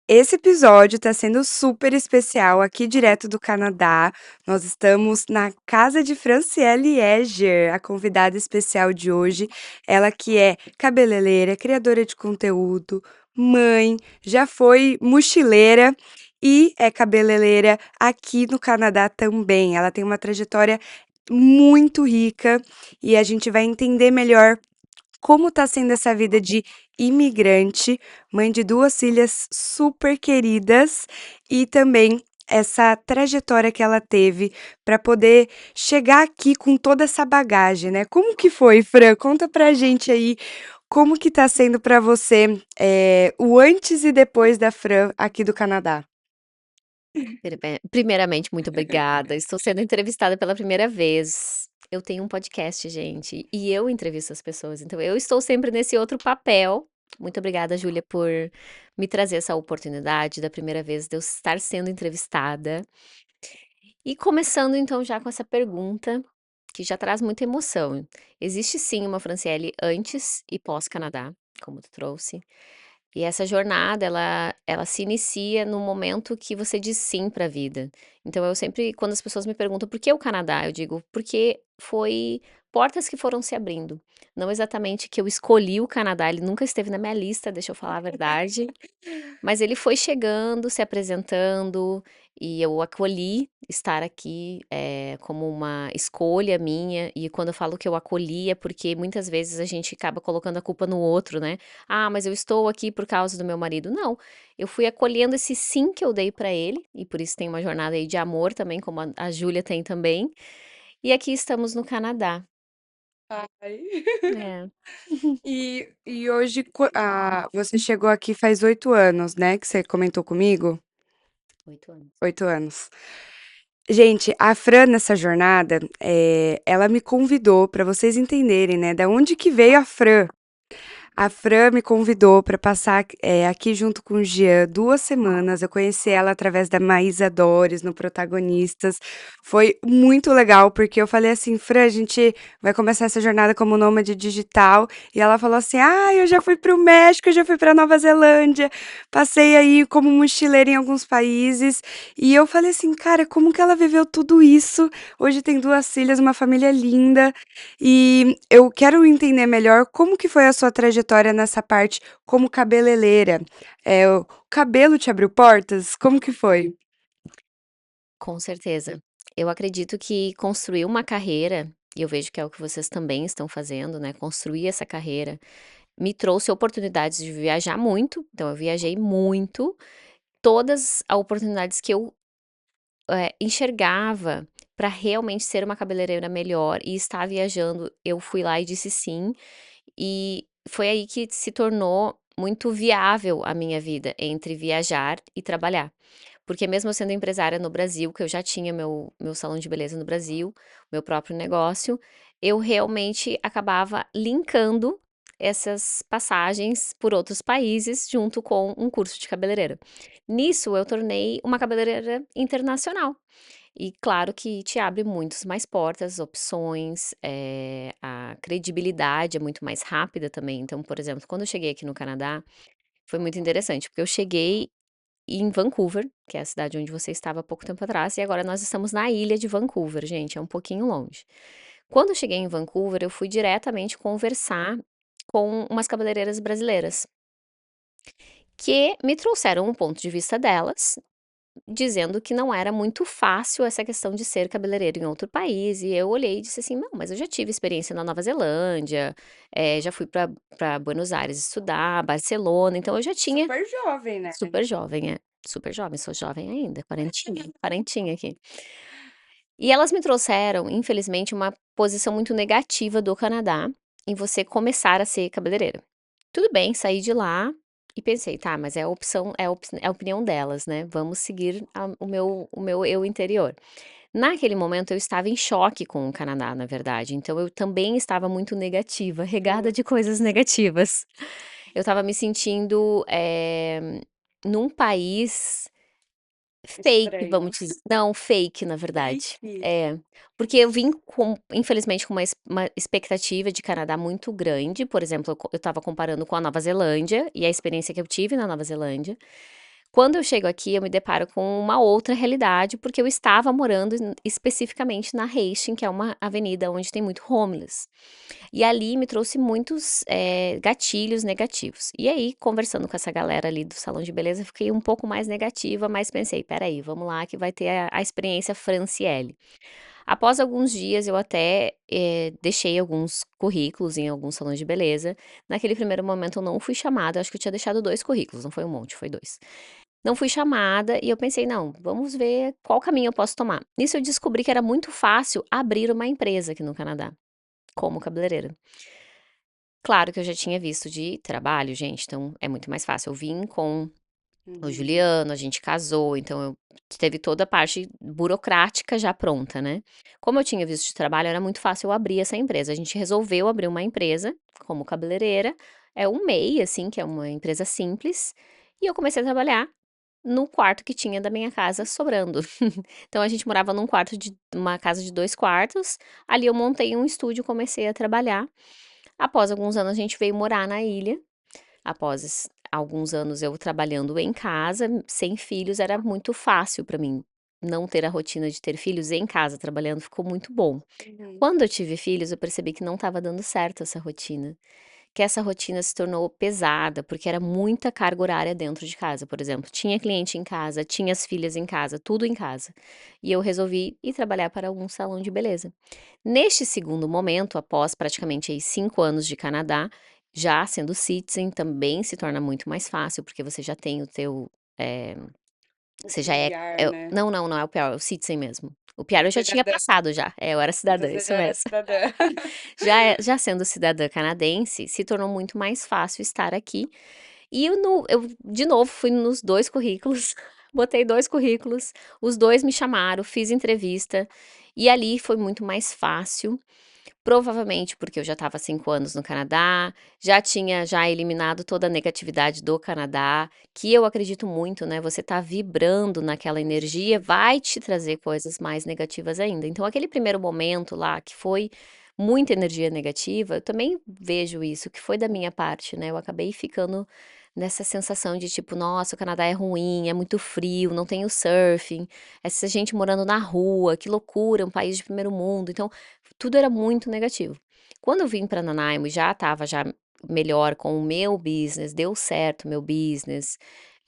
Esse episódio está sendo super especial aqui direto do Canadá. Nós estamos na casa de Franciele Eger, a convidada especial de hoje. Ela que é cabeleireira, criadora de conteúdo, mãe, já foi mochileira e é cabeleireira aqui no Canadá também. Ela tem uma trajetória muito rica e a gente vai entender melhor como tá sendo essa vida de imigrante, mãe de 2 filhas super queridas e também essa trajetória que ela teve para poder chegar aqui com toda essa bagagem, né. Como que foi, Fran? Conta pra gente aí como que tá sendo para você, o antes e depois da Fran aqui do Canadá. Primeiramente, muito obrigada. Estou sendo entrevistada pela primeira vez. Eu tenho um podcast, gente, e eu entrevisto as pessoas, então eu estou sempre nesse outro papel. Muito obrigada, Júlia, por me trazer essa oportunidade da primeira vez de eu estar sendo entrevistada. E começando então já com essa pergunta, que já traz muita emoção. Existe sim uma Franciele antes e pós-Canadá, como tu trouxe. E essa jornada, ela se inicia no momento que você diz sim para a vida. Então eu sempre quando as pessoas me perguntam: "Por que o Canadá?", eu digo: "Porque foi portas que foram se abrindo". Não exatamente que eu escolhi o Canadá, ele nunca esteve na minha lista, deixa eu falar a verdade, mas ele foi chegando, se apresentando, e eu acolhi estar aqui, como uma escolha minha, e quando eu falo que eu acolhi é porque muitas vezes a gente acaba colocando a culpa no outro, né. "Ah, mas eu estou aqui por causa do meu marido". Não, eu fui acolhendo esse sim que eu dei pra ele, e por isso tem uma jornada aí de amor também, como a Júlia tem também, e aqui estamos no Canadá. Ai. É, E hoje você chegou aqui faz 8 anos, né, que você comentou comigo? 8 anos. 8 anos. Gente, a Fran nessa jornada, ela me convidou para vocês entenderem, né, da onde que veio a Fran. A Fran me convidou para passar, aqui junto com o Jean 2 semanas. Eu conheci ela através da Maísa Dores no Protagonistas. Foi muito legal, porque eu falei assim: "Fran, a gente vai começar essa jornada como nômade digital", e ela falou assim: "Ah, eu já fui para o México, eu já fui para Nova Zelândia, passei aí como mochileira em alguns países", e eu falei assim: "Cara, como que ela viveu tudo isso? Hoje tem 2 filhas, uma família linda", e eu quero entender melhor como que foi a sua trajetória nessa parte como cabeleireira. O cabelo te abriu portas? Como que foi? Com certeza. Eu acredito que construir uma carreira, e eu vejo que é o que vocês também estão fazendo, né, construir essa carreira, me trouxe oportunidades de viajar muito, então eu viajei muito, todas as oportunidades que eu, enxergava para realmente ser uma cabeleireira melhor e estar viajando, eu fui lá e disse sim, e foi aí que se tornou muito viável a minha vida entre viajar e trabalhar. Porque mesmo eu sendo empresária no Brasil, que eu já tinha meu salão de beleza no Brasil, meu próprio negócio, eu realmente acabava linkando essas passagens por outros países junto com um curso de cabeleireira. Nisso eu tornei uma cabeleireira internacional. E claro que te abre muitas mais portas, opções, a credibilidade é muito mais rápida também. Então, por exemplo, quando eu cheguei aqui no Canadá, foi muito interessante, porque eu cheguei em Vancouver, que é a cidade onde você estava há pouco tempo atrás, e agora nós estamos na ilha de Vancouver, gente, é um pouquinho longe. Quando eu cheguei em Vancouver, eu fui diretamente conversar com umas cabeleireiras brasileiras, que me trouxeram um ponto de vista delas, dizendo que não era muito fácil essa questão de ser cabeleireiro em outro país, e eu olhei e disse assim: "Não, mas eu já tive experiência na Nova Zelândia, já fui para Buenos Aires estudar, Barcelona, então eu já tinha". Super jovem, né? Super jovem, é. Super jovem, sou jovem ainda, quarentinha, quarentinha aqui. E elas me trouxeram, infelizmente, uma posição muito negativa do Canadá, em você começar a ser cabeleireira. Tudo bem, saí de lá e pensei: "Tá, mas é a opção é a opinião delas, né, vamos seguir o meu eu interior". Naquele momento eu estava em choque com o Canadá, na verdade, então eu também estava muito negativa, regada de coisas negativas. Eu estava me sentindo, num país fake, Estranho. vamos dizer, não, fake na verdade. Fake? É, porque eu vim com infelizmente com uma expectativa de Canadá muito grande, por exemplo, eu estava comparando com a Nova Zelândia, e a experiência que eu tive na Nova Zelândia. Quando eu chego aqui, eu me deparo com uma outra realidade, porque eu estava morando especificamente na Hastings, que é uma avenida onde tem muito homeless. E ali me trouxe muitos, gatilhos negativos. E aí, conversando com essa galera ali do salão de beleza, fiquei um pouco mais negativa, mas pensei: "Espera aí, vamos lá que vai ter a experiência Franciele". Após alguns dias, eu até, deixei alguns currículos em alguns salões de beleza. Naquele primeiro momento eu não fui chamada, acho que eu tinha deixado 2 currículos, não foi um monte, foi 2. Não fui chamada e eu pensei: "Não, vamos ver qual caminho eu posso tomar". Nisso eu descobri que era muito fácil abrir uma empresa aqui no Canadá, como cabeleireira. Claro que eu já tinha visto de trabalho, gente, então é muito mais fácil. Eu vim com o Uhum. Juliano, a gente casou, então eu teve toda a parte burocrática já pronta, né. Como eu tinha visto de trabalho, era muito fácil eu abrir essa empresa. A gente resolveu abrir uma empresa como cabeleireira, é um MEI, assim, que é uma empresa simples, e eu comecei a trabalhar no quarto que tinha da minha casa sobrando. Então a gente morava num quarto de uma casa de 2 quartos, ali eu montei um estúdio, comecei a trabalhar. Após alguns anos a gente veio morar na ilha, após alguns anos eu trabalhando em casa, sem filhos, era muito fácil para mim. Não ter a rotina de ter filhos em casa trabalhando ficou muito bom. Uhum. Quando eu tive filhos, eu percebi que não estava dando certo essa rotina. Que essa rotina se tornou pesada, porque era muita carga horária dentro de casa, por exemplo. Tinha cliente em casa, tinha as filhas em casa, tudo em casa. E eu resolvi ir trabalhar para um salão de beleza. Neste segundo momento, após praticamente aí 5 anos de Canadá, já sendo citizen, também se torna muito mais fácil, porque você já tem o teu, eh, O você já é PR, né. não é o PR, é o citizen mesmo. O PR eu já tinha Cidadã. passado já, eu era Então cidadã, você isso já era mesmo. cidadã. Já sendo cidadã canadense, se tornou muito mais fácil estar aqui. E eu de novo fui nos 2 currículos, botei 2 currículos, os 2 me chamaram, fiz entrevista, e ali foi muito mais fácil. Provavelmente porque eu já estava há 5 anos no Canadá, já tinha já eliminado toda a negatividade do Canadá, que eu acredito muito, né, você tá vibrando naquela energia, Positivo. vai te trazer coisas mais negativas ainda. Então aquele primeiro momento lá que foi muita energia negativa, eu também vejo isso, que foi da minha parte, né, eu acabei ficando nessa sensação de tipo: "Nossa, o Canadá é ruim, é muito frio, não tem o surfing, essa gente morando na rua, que loucura, um país de primeiro mundo". Então tudo era muito negativo. Quando eu vim para Nanaimo e já estava já melhor com o meu business, deu certo o meu business,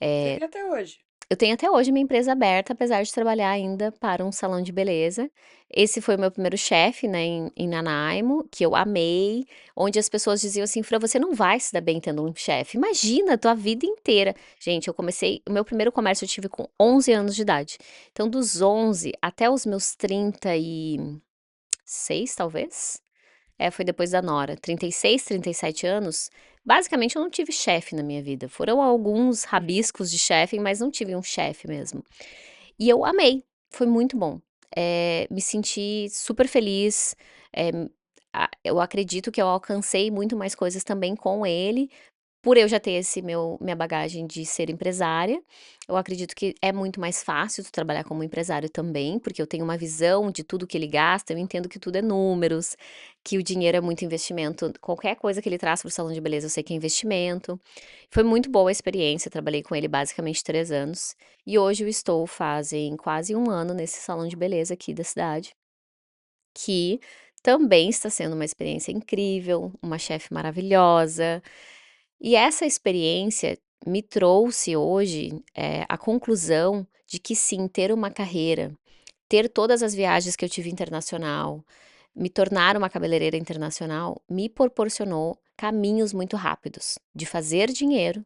Você eh, tem até hoje? eu tenho até hoje minha empresa aberta, apesar de trabalhar ainda para um salão de beleza. Esse foi o meu primeiro chefe, né, em Nanaimo, que eu amei, onde as pessoas diziam assim: "Fran, você não vai se dar bem tendo um chefe, imagina, tua vida inteira". Gente, eu comecei o meu primeiro comércio eu tive com 11 anos de idade. Então dos 11 até os meus 36 talvez? É, foi depois da nora. 36, 37 anos, basicamente eu não tive chefe na minha vida. Foram alguns rabiscos de chefe, mas não tive um chefe mesmo. E eu amei, foi muito bom. Me senti super feliz, eh, eu acredito que eu alcancei muito mais coisas também com ele, por eu já ter esse minha bagagem de ser empresária, eu acredito que é muito mais fácil tu trabalhar como empresário também, porque eu tenho uma visão de tudo que ele gasta, eu entendo que tudo é números, que o dinheiro é muito investimento, qualquer coisa que ele traz para o salão de beleza eu sei que é investimento. Foi muito boa a experiência, trabalhei com ele basicamente 3 anos, e hoje eu estou fazem quase um ano nesse salão de beleza aqui da cidade, que também está sendo uma experiência incrível, uma chefe maravilhosa, e essa experiência me trouxe hoje, a conclusão de que sim, ter uma carreira, ter todas as viagens que eu tive internacional, me tornar uma cabeleireira internacional, me proporcionou caminhos muito rápidos de fazer dinheiro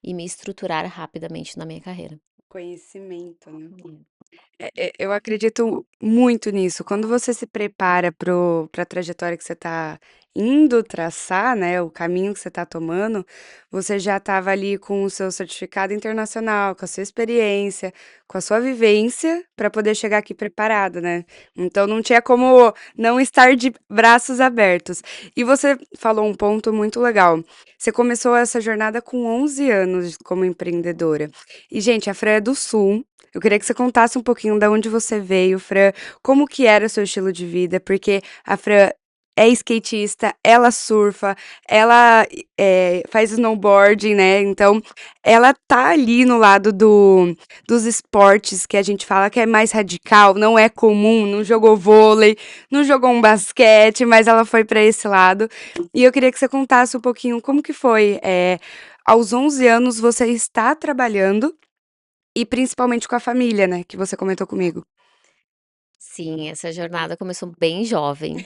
e me estruturar rapidamente na minha carreira. Conhecimento, né. Hum. Eu acredito muito nisso. Quando você se prepara para a trajetória que você está indo traçar, né, o caminho que você está tomando, você já estava ali com o seu certificado internacional, com a sua experiência, com a sua vivência, para poder chegar aqui preparado, né. Então não tinha como não estar de braços abertos. E você falou um ponto muito legal. Você começou essa jornada com 11 anos como empreendedora. E, gente, a Fran é do Sul. Eu queria que você contasse um pouquinho da onde você veio, Fran, como que era o seu estilo de vida, porque a Fran é skatista, ela surfa, ela faz snowboarding, né? Então, ela tá ali no lado dos esportes que a gente fala que é mais radical, não é comum, não jogou vôlei, não jogou um basquete, mas ela foi para esse lado. E eu queria que você contasse um pouquinho como que foi. Aos 11 anos você está trabalhando e principalmente com a família, né, que você comentou comigo. Sim, essa jornada começou bem jovem.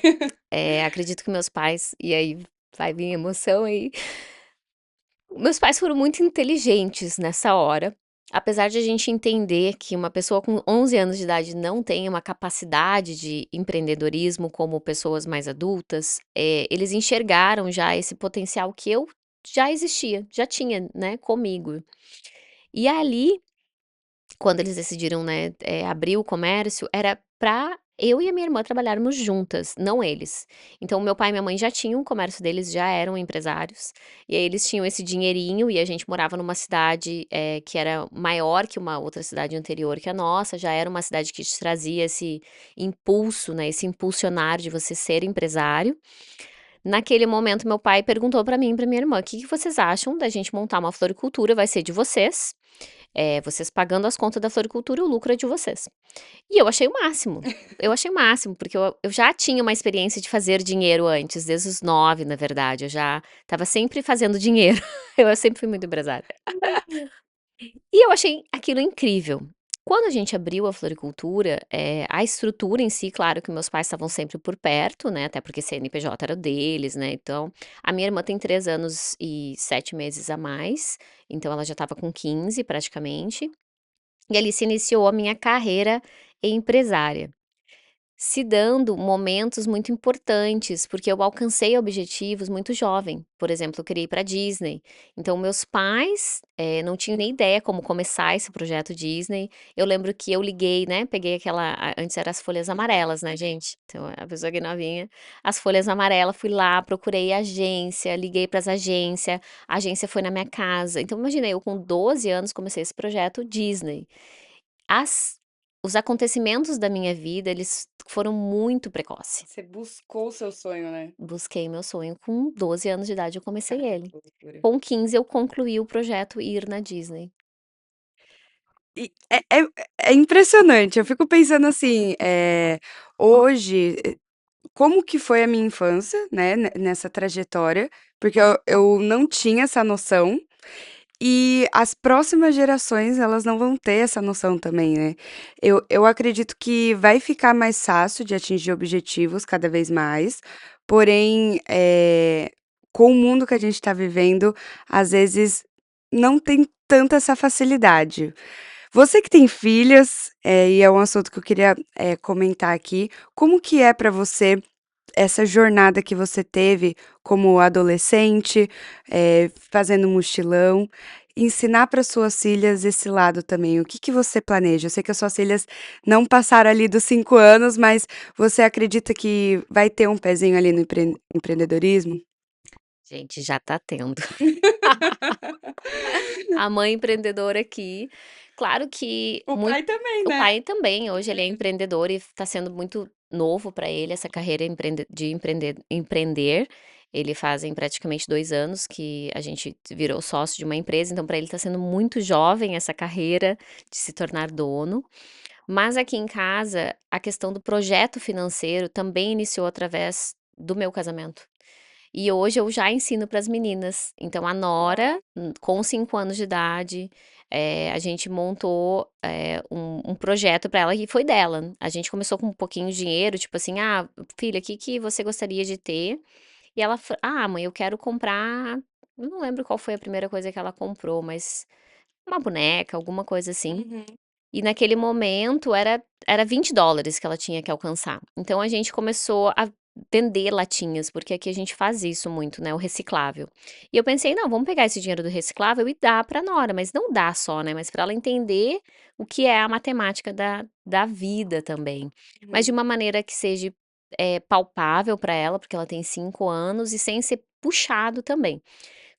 Acredito que meus pais e aí vai vir emoção aí. Meus pais foram muito inteligentes nessa hora, apesar de a gente entender que uma pessoa com 11 anos de idade não tem uma capacidade de empreendedorismo como pessoas mais adultas, eles enxergaram já esse potencial que eu já existia, já tinha, né, comigo. E ali quando eles decidiram, né, abrir o comércio, era pra eu e a minha irmã trabalharmos juntas, não eles. Então meu pai e minha mãe já tinham o comércio deles, já eram empresários, e aí eles tinham esse dinheirinho e a gente morava numa cidade, que era maior que uma outra cidade anterior que a nossa, já era uma cidade que te trazia esse impulso, né, esse impulsionar de você ser empresário. Naquele momento meu pai perguntou pra mim e pra minha irmã: "Que vocês acham da gente montar uma floricultura, vai ser de vocês, vocês pagando as contas da floricultura, o lucro é de vocês". E eu achei o máximo. Eu achei o máximo, porque eu já tinha uma experiência de fazer dinheiro antes, desde os 9, na verdade, eu já estava sempre fazendo dinheiro. Eu sempre fui muito empresária. E eu achei aquilo incrível. Quando a gente abriu a floricultura, a estrutura em si, claro que meus pais estavam sempre por perto, né, até porque CNPJ era o deles, né, então a minha irmã tem 3 anos e 7 meses a mais, então ela já estava com 15 praticamente, e ali se iniciou a minha carreira empresária. Se dando momentos muito importantes, porque eu alcancei objetivos muito jovem. Por exemplo, eu queria ir pra Disney. Então meus pais, não tinham nem ideia como começar esse projeto Disney. Eu lembro que eu liguei, né, peguei antes era as folhas amarelas, né, gente, então a pessoa que é novinha, as folhas amarelas, fui lá, procurei agência, liguei para as agência, a agência foi na minha casa. Então imagina, eu com 12 anos comecei esse projeto Disney. As os acontecimentos da minha vida, eles foram muito precoce. Você buscou o seu sonho, né? Busquei meu sonho com 12 anos de idade, eu comecei Cara, ele. que loucura. Com 15 eu concluí o projeto Ir na Disney. E é impressionante, eu fico pensando assim, hoje, como que foi a minha infância, né, nessa trajetória, porque eu não tinha essa noção, e as próximas gerações, elas não vão ter essa noção também, né. Eu acredito que vai ficar mais fácil de atingir objetivos cada vez mais, porém, com o mundo que a gente está vivendo, às vezes não tem tanta essa facilidade. Você que tem filhas, e é um assunto que eu queria, comentar aqui, como que é para você essa jornada que você teve como adolescente, fazendo mochilão, ensinar para suas filhas esse lado também, o que que você planeja? Eu sei que as suas filhas não passaram ali dos 5 anos, mas você acredita que vai ter um pezinho ali no empreendedorismo? Gente, já tá tendo. A mãe empreendedora aqui, claro que O pai também, o né? pai também, hoje ele é empreendedor e tá sendo muito novo para ele essa carreira empreender. Ele fazem praticamente 2 anos que a gente virou sócio de uma empresa, então para ele tá sendo muito jovem essa carreira de se tornar dono. Mas aqui em casa, a questão do projeto financeiro também iniciou através do meu casamento. E hoje eu já ensino para as meninas. Então a nora, com 5 anos de idade, a gente montou, um projeto para ela que foi dela. A gente começou com um pouquinho de dinheiro, tipo assim: "Ah, filha, o que que você gostaria de ter?" E ela "Ah, mãe, eu quero comprar", eu não lembro qual foi a primeira coisa que ela comprou, mas uma boneca, alguma coisa assim. Uhum. E naquele momento era $20 que ela tinha que alcançar. Então a gente começou a vender latinhas, porque aqui a gente faz isso muito, né, o reciclável. E eu pensei: "Não, vamos pegar esse dinheiro do reciclável e dar pra nora", mas não dá só, né, mas para ela entender o que é a matemática da vida também. Mas Uhum. de uma maneira que seja, palpável para ela, porque ela tem 5 anos, e sem ser puxado também.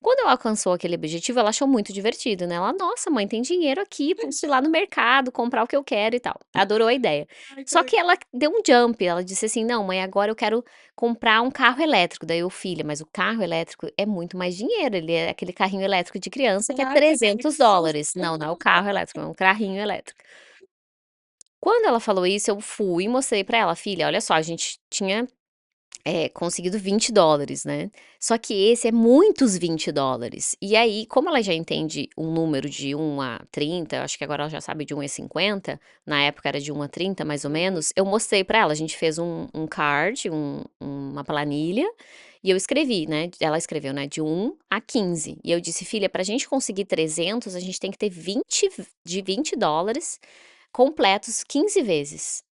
Quando ela alcançou aquele objetivo, ela achou muito divertido, né, ela: "Nossa mãe, tem dinheiro aqui, posso ir lá no mercado, comprar o que eu quero e tal". Adorou a ideia. Ai, que Só que legal. ela deu um jump, ela disse assim: "Não mãe, agora eu quero comprar um carro elétrico". Daí eu: "Filha, mas o carro elétrico é muito mais dinheiro, ele é aquele carrinho elétrico de criança que é Ai, que $300". susto. "Não, não é o carro elétrico, é um carrinho elétrico". Quando ela falou isso, eu fui e mostrei pra ela: "Filha, olha só, a gente tinha conseguido $20, né. Só que esse é muitos $20. E aí, como ela já entende um número de 1 a 30, acho que agora ela já sabe de 1 a 50, na época era de 1 a 30 mais ou Uhum. menos, eu mostrei pra ela, a gente fez um card, uma planilha, e eu escrevi, né, ela escreveu, né, de 1 a 15. E eu disse: "Filha, pra gente conseguir 300, a gente tem que ter 20 de $20 completos 15 vezes".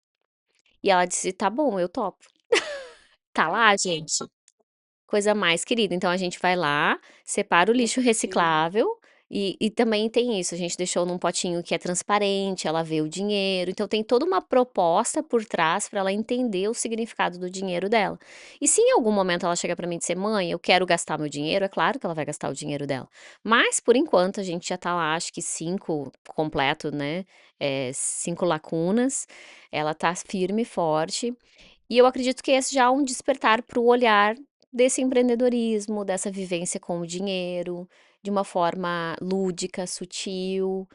E ela disse: "Tá bom, eu topo". Tá lá, gente. Coisa mais querida. Então a gente vai lá, separa o lixo reciclável e também tem isso, a gente deixou num potinho que é transparente, ela vê o dinheiro, então tem toda uma proposta por trás para ela entender o significado do dinheiro dela. E se em algum momento ela chegar para mim e dizer: "Mãe, eu quero gastar meu dinheiro", é claro que ela vai gastar o dinheiro dela. Mas por enquanto a gente já tá lá, acho que 5 completo, né, 5 lacunas, ela tá firme e forte, e eu acredito que esse já é um despertar para o olhar desse empreendedorismo, dessa vivência com o dinheiro, de uma forma lúdica, sutil,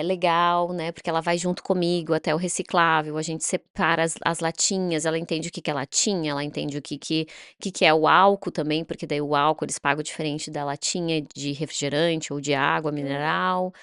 legal, né, porque ela vai junto comigo até o reciclável, a gente separa as latinhas, ela entende o que que é latinha, ela entende o que que é o álcool também, porque daí o álcool eles pagam diferente da latinha de refrigerante ou de água Que legal. mineral.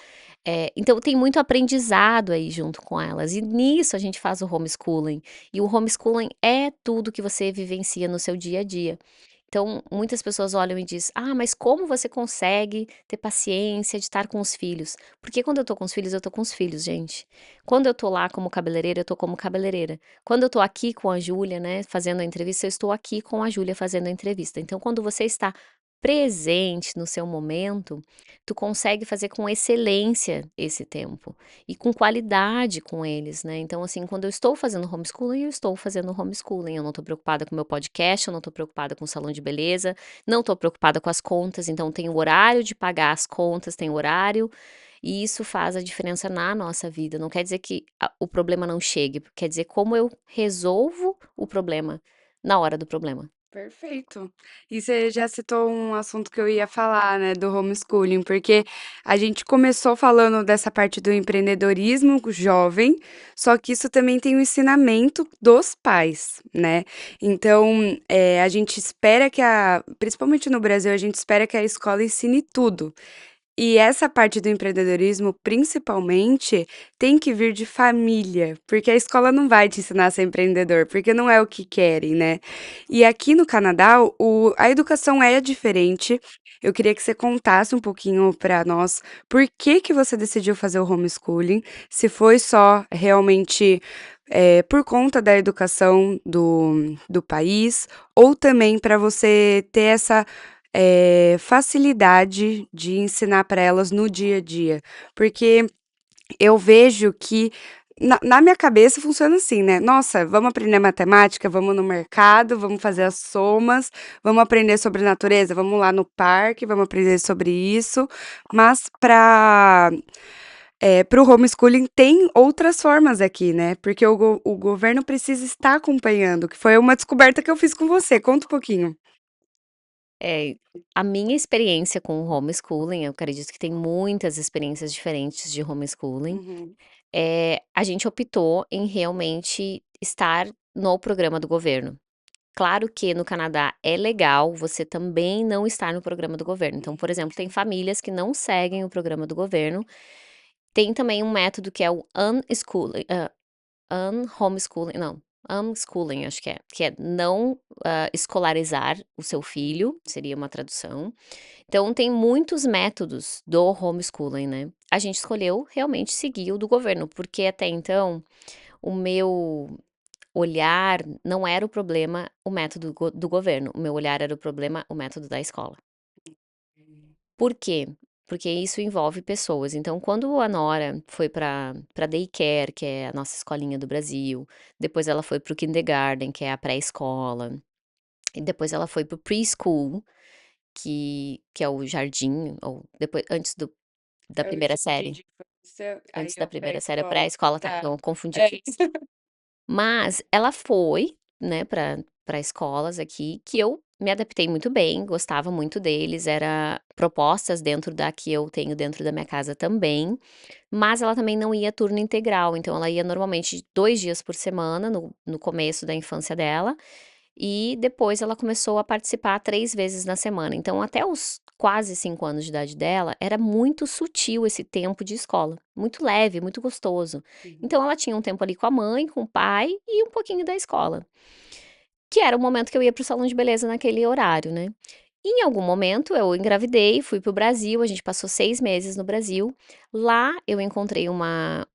Então tem muito aprendizado aí junto com elas, e nisso a gente faz o homeschooling, e o homeschooling é tudo que você vivencia no seu dia a dia. Então, muitas pessoas olham e diz: "Ah, mas como você consegue ter paciência de estar com os filhos?". Porque quando eu tô com os filhos, eu tô com os filhos, gente. Quando eu tô lá como cabeleireira, eu tô como cabeleireira. Quando eu tô aqui com a Júlia, né, fazendo a entrevista, eu estou aqui com a Júlia fazendo a entrevista. Então, quando você está presente no seu momento, tu consegue fazer com excelência esse tempo e com qualidade com eles, né. Então, assim, quando eu estou fazendo homeschooling, eu estou fazendo homeschooling, eu não estou preocupada com o meu podcast, eu não estou preocupada com o salão de beleza, não estou preocupada com as contas, então tem o horário de pagar as contas, tem o horário, e isso faz a diferença na nossa vida. Não quer dizer que o problema não chegue, quer dizer como eu resolvo o problema na hora do problema. Perfeito. E você já citou um assunto que eu ia falar, né, do homeschooling, porque a gente começou falando dessa parte do empreendedorismo jovem, só que isso também tem o ensinamento dos pais, né. Então, a gente espera que principalmente no Brasil, a gente espera que a escola ensine tudo. E essa parte do empreendedorismo, principalmente, tem que vir de família, porque a escola não vai te ensinar a ser empreendedor, porque não é o que querem, né. E aqui no Canadá, a educação é diferente. Eu queria que você contasse um pouquinho para nós por que que você decidiu fazer o homeschooling, se foi só realmente, por conta da educação do país, ou também para você ter essa facilidade de ensinar para elas no dia a dia, porque eu vejo que na minha cabeça funciona assim, né: "Nossa, vamos aprender matemática? Vamos no mercado, vamos fazer as somas, vamos aprender sobre natureza? Vamos lá no parque, vamos aprender sobre isso", mas para o homeschooling tem outras formas aqui, né, porque o governo precisa estar acompanhando, que foi uma descoberta que eu fiz com você. Conta um pouquinho. É, a minha experiência com o homeschooling, eu acredito que tem muitas experiências diferentes de homeschooling. Uhum. A gente optou em realmente estar no programa do governo. Claro que no Canadá é legal você também não estar no programa do governo. Então, por exemplo, tem famílias que não seguem o programa do governo. Tem também um método que é o unhomeschooling, não, unschooling, acho que é não, escolarizar o seu filho, seria uma tradução. Então tem muitos métodos do homeschooling, né. A gente escolheu realmente seguir o do governo, porque até então, o meu olhar não era o problema o método do governo, o meu olhar era o problema o método da escola. Por quê? Porque isso envolve pessoas, então quando a Nora foi para daycare, que é a nossa escolinha do Brasil, depois ela foi para o kindergarten, que é a pré-escola, e depois ela foi para o preschool. que é o jardim, ou depois antes da É o primeira jardim série. de infância, aí Antes é da o primeira série, é pré-escola. pré-escola, tá, Tá. então eu confundi É. aqui. Mas ela foi, né, pra escolas aqui, que eu me adaptei muito bem, gostava muito deles, era propostas dentro da que eu tenho dentro da minha casa também, mas ela também não ia turno integral, então ela ia normalmente 2 dias por semana no começo da infância dela, e depois ela começou a participar 3 vezes na semana. Então até os quase 5 anos de idade dela, era muito sutil esse tempo de escola, muito leve, muito gostoso. Uhum. Então ela tinha um tempo ali com a mãe, com o pai e um pouquinho da escola, que era o momento que eu ia para o salão de beleza naquele horário, né. Em algum momento eu engravidei, fui para o Brasil, a gente passou 6 meses no Brasil. Lá eu encontrei uma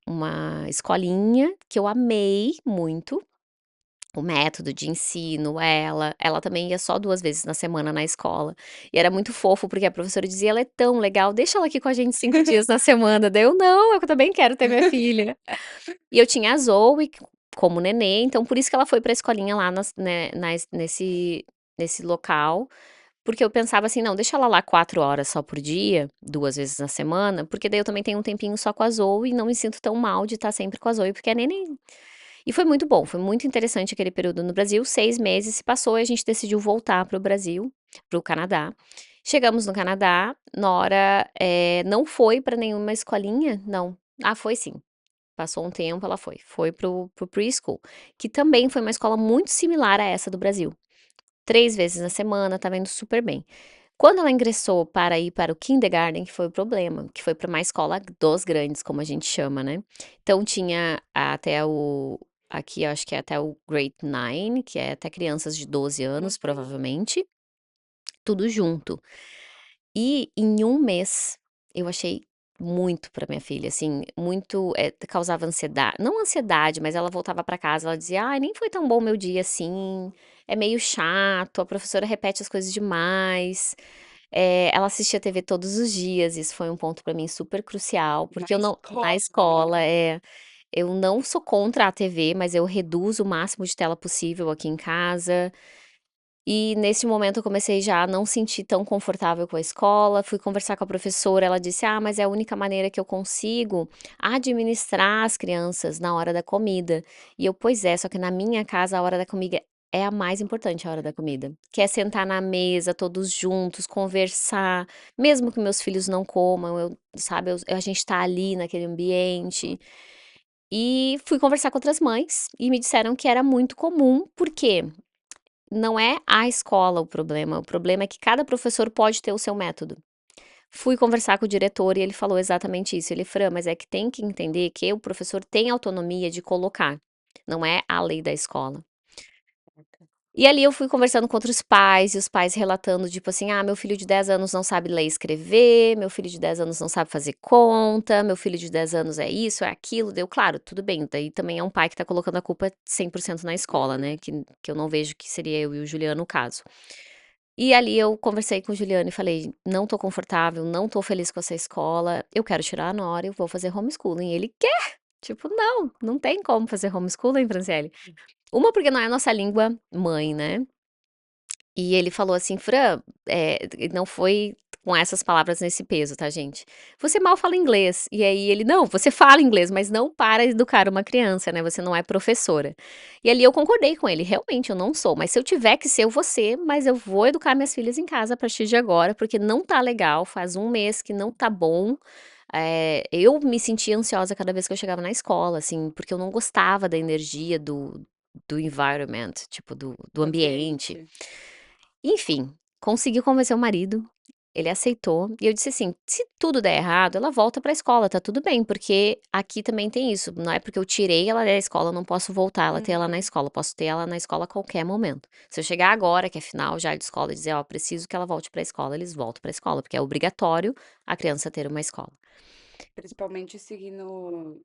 escolinha que eu amei muito, o método de ensino, ela também ia só 2 vezes na semana na escola. E era muito fofo, porque a professora dizia: "Ela é tão legal, deixa ela aqui com a gente 5 dias na semana", daí eu: "Não, eu também quero ter minha filha". E eu tinha a Zoe como nenê, então por isso que ela foi pra escolinha lá nesse local, porque eu pensava assim: "Não, deixa ela lá 4 horas só por dia, 2 vezes na semana, porque daí eu também tenho um tempinho só com a Zoe e não me sinto tão mal de estar sempre com a Zoe, porque é neném". E foi muito bom, foi muito interessante aquele período no Brasil, 6 meses se passou e a gente decidiu voltar para o Brasil, para o Canadá. Chegamos no Canadá, Nora, não foi para nenhuma escolinha, não. Ah, foi sim, passou um tempo, ela foi para o preschool, que também foi uma escola muito similar a essa do Brasil. 3 vezes na semana, estava indo super bem. Quando ela ingressou para ir para o kindergarten, que foi o problema, que foi para uma escola dos grandes, como a gente chama, né. Então tinha até o aqui eu acho que é até o grade 9, que é até crianças de 12 anos, Uhum. provavelmente, tudo junto. E em um mês, eu achei muito pra minha filha, assim, muito, causava ansiedade, não ansiedade, mas ela voltava pra casa, ela dizia: "Ai, nem foi tão bom meu dia assim, é meio chato, a professora repete as coisas demais". Ela assistia TV todos os dias, isso foi um ponto pra mim super crucial, Na porque eu não na escola, né. escola, eu não sou contra a TV, mas eu reduzo o máximo de tela possível aqui em casa. E nesse momento eu comecei já a não sentir tão confortável com a escola, fui conversar com a professora, ela disse: "Ah, mas é a única maneira que eu consigo administrar as crianças na hora da comida". E eu: "Pois é, só que na minha casa a hora da comida é a mais importante, a hora da comida, que é sentar na mesa todos juntos, conversar, mesmo que meus filhos não comam, eu sabe, a gente tá ali naquele ambiente". E fui conversar com outras mães e me disseram que era muito comum, porque não é a escola o problema é que cada professor pode ter o seu método. Fui conversar com o diretor e ele falou exatamente isso, ele: "Fran, mas é que tem que entender que o professor tem autonomia de colocar, não é a lei da escola". E ali eu fui conversando com outros pais, e os pais relatando, tipo assim: "Ah, meu filho de 10 anos não sabe ler e escrever, meu filho de 10 anos não sabe fazer conta, meu filho de 10 anos é isso, é aquilo". Deu claro, tudo bem, daí também é um pai que tá colocando a culpa 100% na escola, Uhum. né, que eu não vejo que seria eu e o Juliano o caso. E ali eu conversei com o Juliano e falei: "Não tô confortável, não tô feliz com essa escola, eu quero tirar a Nora, eu vou fazer homeschooling". Ele: "Quê?". Tipo: "Não, não tem como fazer homeschooling, Franciele". Uma, porque não é a nossa língua mãe, né. E ele falou assim: "Fran", não foi com essas palavras nesse peso, tá, gente. "Você mal fala inglês". E aí ele: "Não, você fala inglês, mas não para educar uma criança, né, você não é professora". E ali eu concordei com ele, realmente eu não sou, mas se eu tiver que ser, eu vou ser, mas eu vou educar minhas filhas em casa a partir de agora, porque não tá legal, faz um mês que não tá bom. Eu me sentia ansiosa cada vez que eu chegava na escola, assim, porque eu não gostava da energia do environment, tipo, do Do ambiente. ambiente. Enfim, consegui convencer o marido, ele aceitou, e eu disse assim: "Se tudo der errado, ela volta pra escola, tá tudo bem", porque aqui também tem isso, não é porque eu tirei ela da escola, eu não posso voltar ela ter ela na Uhum. escola, eu posso ter ela na escola a qualquer momento. Se eu chegar agora, que é final já de escola, e dizer: "Ó, preciso que ela volte pra escola", eles voltam pra escola, porque é obrigatório a criança ter uma escola. Principalmente seguir no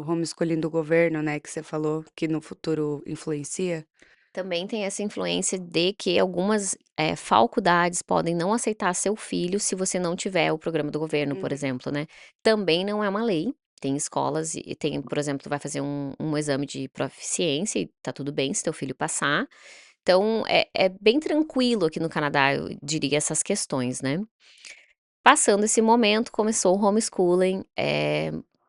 homeschooling do governo, né, que você falou que no futuro influencia. Também tem essa influência de que algumas, faculdades podem não aceitar seu filho se você não tiver o programa do governo, por Uhum. exemplo, né. Também não é uma lei, tem escolas e tem, por exemplo, tu vai fazer um exame de proficiência e tá tudo bem se teu filho passar. Então é bem tranquilo aqui no Canadá, eu diria, essas questões, né. Passando esse momento, começou o homeschooling,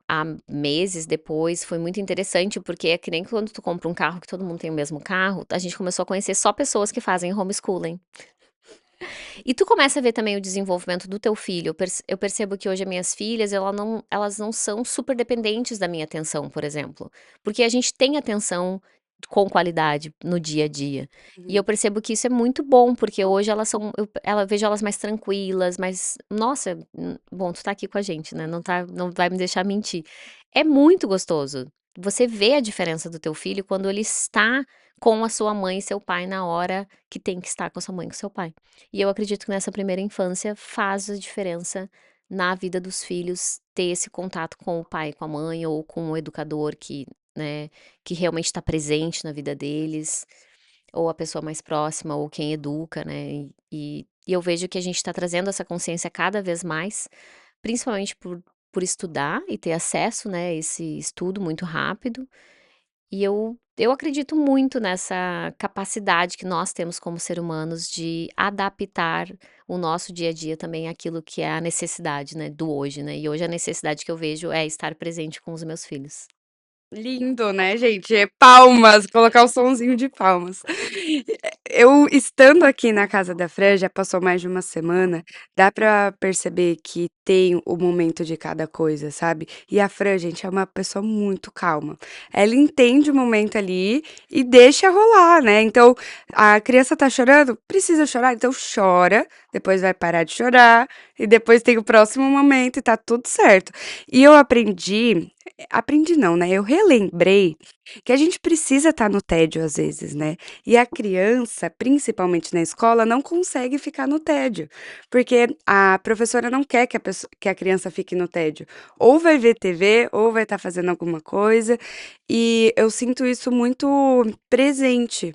há meses depois, foi muito interessante, porque é que nem quando tu compra um carro que todo mundo tem o mesmo carro, a gente começou a conhecer só pessoas que fazem homeschooling. E tu começa a ver também o desenvolvimento do teu filho. Eu percebo que hoje as minhas filhas, elas não são super dependentes da minha atenção, por exemplo, porque a gente tem atenção com qualidade no dia a dia. E eu Uhum. percebo que isso é muito bom, porque hoje elas são vejo elas mais tranquilas, mais nossa, bom, tu tá aqui com a gente, né, não vai me deixar mentir. É muito gostoso. Você vê a diferença do teu filho quando ele está com a sua mãe e seu pai na hora que tem que estar com a sua mãe e com seu pai. E eu acredito que nessa primeira infância faz a diferença na vida dos filhos ter esse contato com o pai, com a mãe ou com o educador que, né, que realmente está presente na vida deles, ou a pessoa mais próxima, ou quem educa, né. E eu vejo que a gente está trazendo essa consciência cada vez mais, principalmente por estudar e ter acesso, né, a esse estudo muito rápido, e eu acredito muito nessa capacidade que nós temos como ser humanos de adaptar o nosso dia a dia também àquilo que é a necessidade, né, do hoje, né. E hoje a necessidade que eu vejo é estar presente com os meus filhos. Lindo, né, gente? Palmas, colocar o sonzinho de palmas. Eu estando aqui na casa da Fran, já passou mais de uma semana, dá pra perceber que tem o momento de cada coisa, sabe? E a Fran, gente, é uma pessoa muito calma. Ela entende o momento ali e deixa rolar, né? Então, a criança tá chorando, precisa chorar, então chora, depois vai parar de chorar, e depois tem o próximo momento e tá tudo certo. E eu aprendi não, né, eu relembrei que a gente precisa estar no tédio às vezes, né, e a criança, principalmente na escola, não consegue ficar no tédio, porque a professora não quer que a criança fique no tédio, ou vai ver TV ou vai estar fazendo alguma coisa, e eu sinto isso muito presente.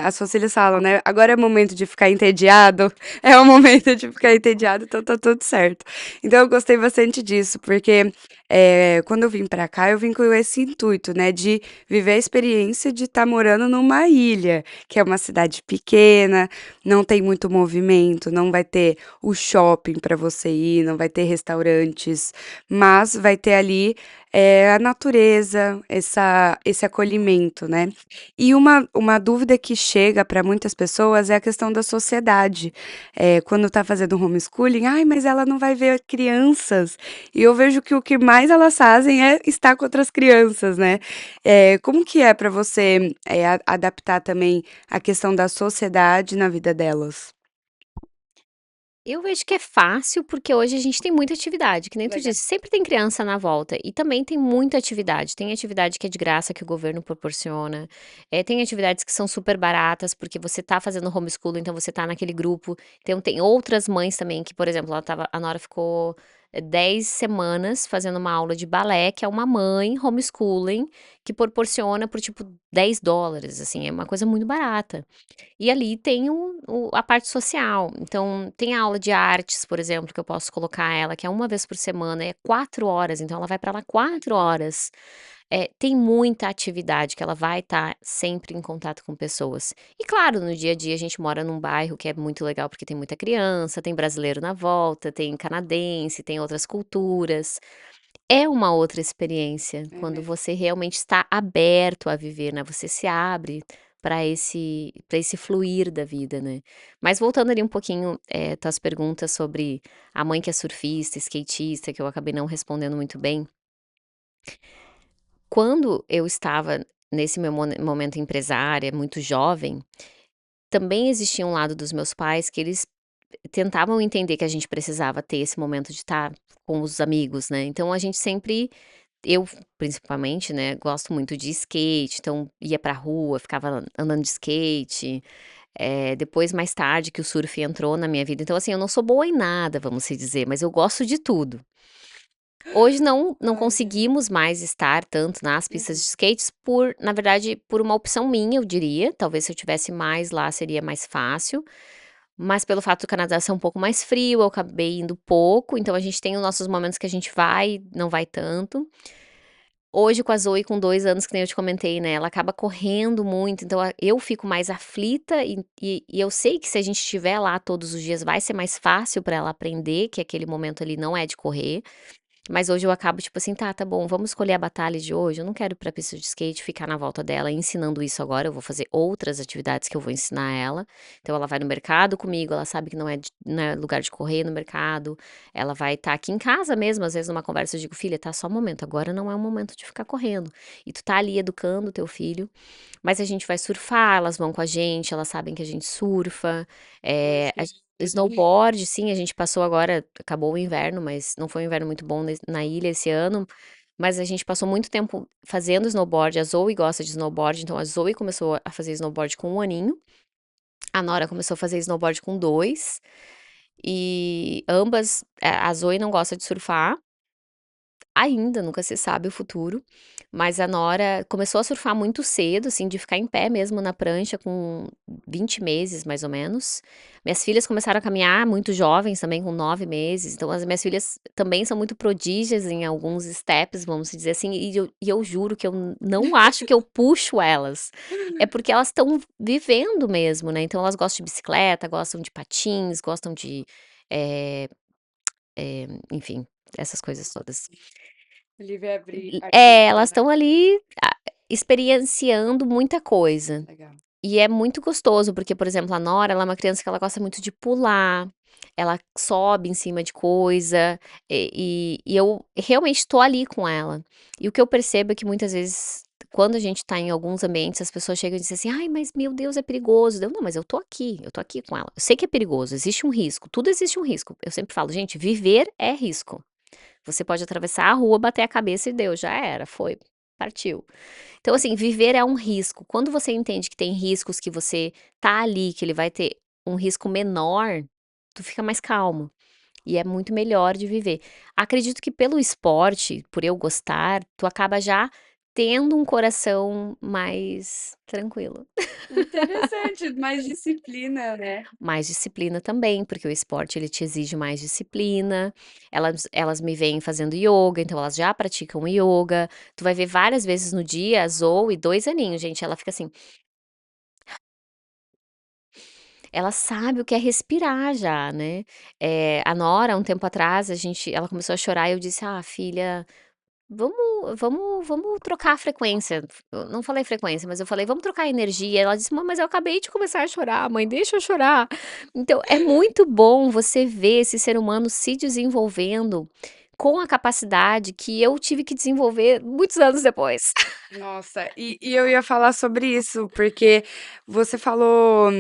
As suas filhas falam, né: "Agora é momento de ficar entediado", é o momento de ficar entediado, então tá tudo certo. Então eu gostei bastante disso, porque quando eu vim pra cá, eu vim com esse intuito, né, de viver a experiência de estar morando numa ilha, que é uma cidade pequena, não tem muito movimento, não vai ter o shopping para você ir, não vai ter restaurantes, mas vai ter ali, a natureza, esse acolhimento, né. E uma dúvida que chega para muitas pessoas é a questão da sociedade. Quando tá fazendo homeschooling: "Ai, mas ela não vai ver crianças". E eu vejo que o que mais elas fazem é estar com outras crianças, né. Como que é para você, adaptar também a questão da sociedade na vida delas? Eu vejo que é fácil, porque hoje a gente tem muita atividade, que nem tu Legal. disse, sempre tem criança na volta e também tem muita atividade. Tem atividade que é de graça, que o governo proporciona, tem atividades que são super baratas, porque você tá fazendo homeschool, então você tá naquele grupo. Então tem outras mães também que, por exemplo, a Nora ficou, 10 semanas fazendo uma aula de balé, que é uma mãe homeschooling, que proporciona por, tipo, $10, assim, é uma coisa muito barata. E ali tem a parte social, então tem a aula de artes, por exemplo, que eu posso colocar ela, que é uma vez por semana, é 4 horas, então ela vai para lá 4 horas. Tem muita atividade que ela vai estar sempre em contato com pessoas. E claro, no dia a dia a gente mora num bairro que é muito legal, porque tem muita criança, tem brasileiro na volta, tem canadense, tem outras culturas. É uma outra experiência, quando É. você realmente está aberto a viver, né, você se abre para esse fluir da vida, né. Mas voltando ali um pouquinho, tuas perguntas sobre a mãe que é surfista, skatista, que eu acabei não respondendo muito bem. Quando eu estava nesse meu momento empresária, muito jovem, também existia um lado dos meus pais que eles tentavam entender que a gente precisava ter esse momento de estar com os amigos, né, então a gente sempre eu principalmente, né, gosto muito de skate, então ia pra rua, ficava andando de skate, depois mais tarde que o surf entrou na minha vida, então assim, eu não sou boa em nada, vamos se dizer, mas eu gosto de tudo. Hoje não Ai, ai. conseguimos mais estar tanto nas pistas de Uhum. skates por na verdade, por uma opção minha, eu diria, talvez se eu tivesse mais lá seria mais fácil, mas pelo fato do Canadá ser um pouco mais frio, eu acabei indo pouco, então a gente tem os nossos momentos que a gente vai, não vai tanto. Hoje com a Zoe com 2 anos, que nem eu te comentei, né, ela acaba correndo muito, então eu fico mais aflita e eu sei que se a gente estiver lá todos os dias vai ser mais fácil pra ela aprender que aquele momento ali não é de correr, mas hoje eu acabo tipo assim: "Tá, tá bom, vamos escolher a batalha de hoje, eu não quero ir pra pista de skate, ficar na volta dela ensinando isso agora, eu vou fazer outras atividades que eu vou ensinar ela". Então ela vai no mercado comigo, ela sabe que não é lugar de correr no mercado, ela vai estar aqui em casa mesmo, às vezes numa conversa eu digo: "Filha, tá, só um momento, agora não é o momento de ficar correndo". E tu tá ali educando o teu filho, mas a gente vai surfar, elas vão com a gente, elas sabem que a gente surfa, a Você. snowboard, sim, a gente passou agora acabou o inverno, mas não foi um inverno muito bom na ilha esse ano, mas a gente passou muito tempo fazendo snowboard, a Zoe gosta de snowboard, então a Zoe começou a fazer snowboard com 1 aninho, a Nora começou a fazer snowboard com 2, e ambas a Zoe não gosta de surfar, ainda, nunca se sabe o futuro, mas a Nora começou a surfar muito cedo, assim, de ficar em pé mesmo na prancha com 20 meses, mais ou menos. Minhas filhas começaram a caminhar muito jovens também, com 9 meses, então as minhas filhas também são muito prodígias em alguns steps, vamos dizer assim, e eu juro que eu não acho que eu puxo elas, é porque elas estão vivendo mesmo, né, então elas gostam de bicicleta, gostam de patins, gostam de, eh enfim, essas coisas todas. É, Livre-arbítrio, elas né. estão ali, experienciando muita coisa. Legal. E é muito gostoso, porque, por exemplo, a Nora, ela é uma criança que ela gosta muito de pular, ela sobe em cima de coisa, e eu realmente tô ali com ela. E o que eu percebo é que muitas vezes, quando a gente tá em alguns ambientes, as pessoas chegam e dizem assim: "Ai, mas meu Deus, é perigoso". Eu: "Não, mas eu tô aqui com ela. Eu sei que é perigoso, existe um risco, tudo existe um risco". Eu sempre falo: "Gente, viver é risco". Você pode atravessar a rua, bater a cabeça e deu, já era, foi, partiu. Então, assim, viver é um risco. Quando você entende que tem riscos que você tá ali, que ele vai ter um risco menor, tu fica mais calmo. E é muito melhor de viver. Acredito que pelo esporte, por eu gostar, tu acaba já tendo um coração mais tranquilo. Interessante, mais disciplina, né. Mais disciplina também, porque o esporte ele te exige mais disciplina. Elas me veem fazendo ioga, então elas já praticam ioga. Tu vai ver várias vezes no dia a Zoe, 2 aninhos, gente, ela fica assim, ela sabe o que é respirar já, né. A Nora, um tempo atrás, ela começou a chorar e eu disse: "Ah, filha, vamos trocar a frequência". Eu não falei frequência, mas eu falei: "Vamos trocar a energia". Ela disse: "Mãe, mas eu acabei de começar a chorar, mãe, deixa eu chorar". Então, é muito bom você ver esse ser humano se desenvolvendo com a capacidade que eu tive que desenvolver muitos anos depois. Nossa, e eu ia falar sobre isso, porque você falou,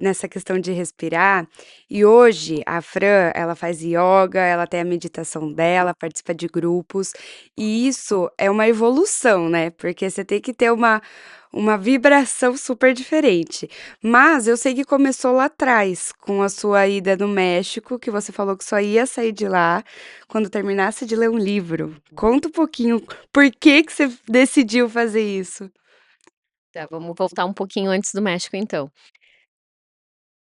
nessa questão de respirar, e hoje a Fran, ela faz ioga, ela tem a meditação dela, participa de grupos, e isso é uma evolução, né, porque você tem que ter uma vibração super diferente. Mas eu sei que começou lá atrás, com a sua ida no México, que você falou que só ia sair de lá quando terminasse de ler um livro. Conta um pouquinho por que que você decidiu fazer isso? Tá, vamos voltar um pouquinho antes do México então.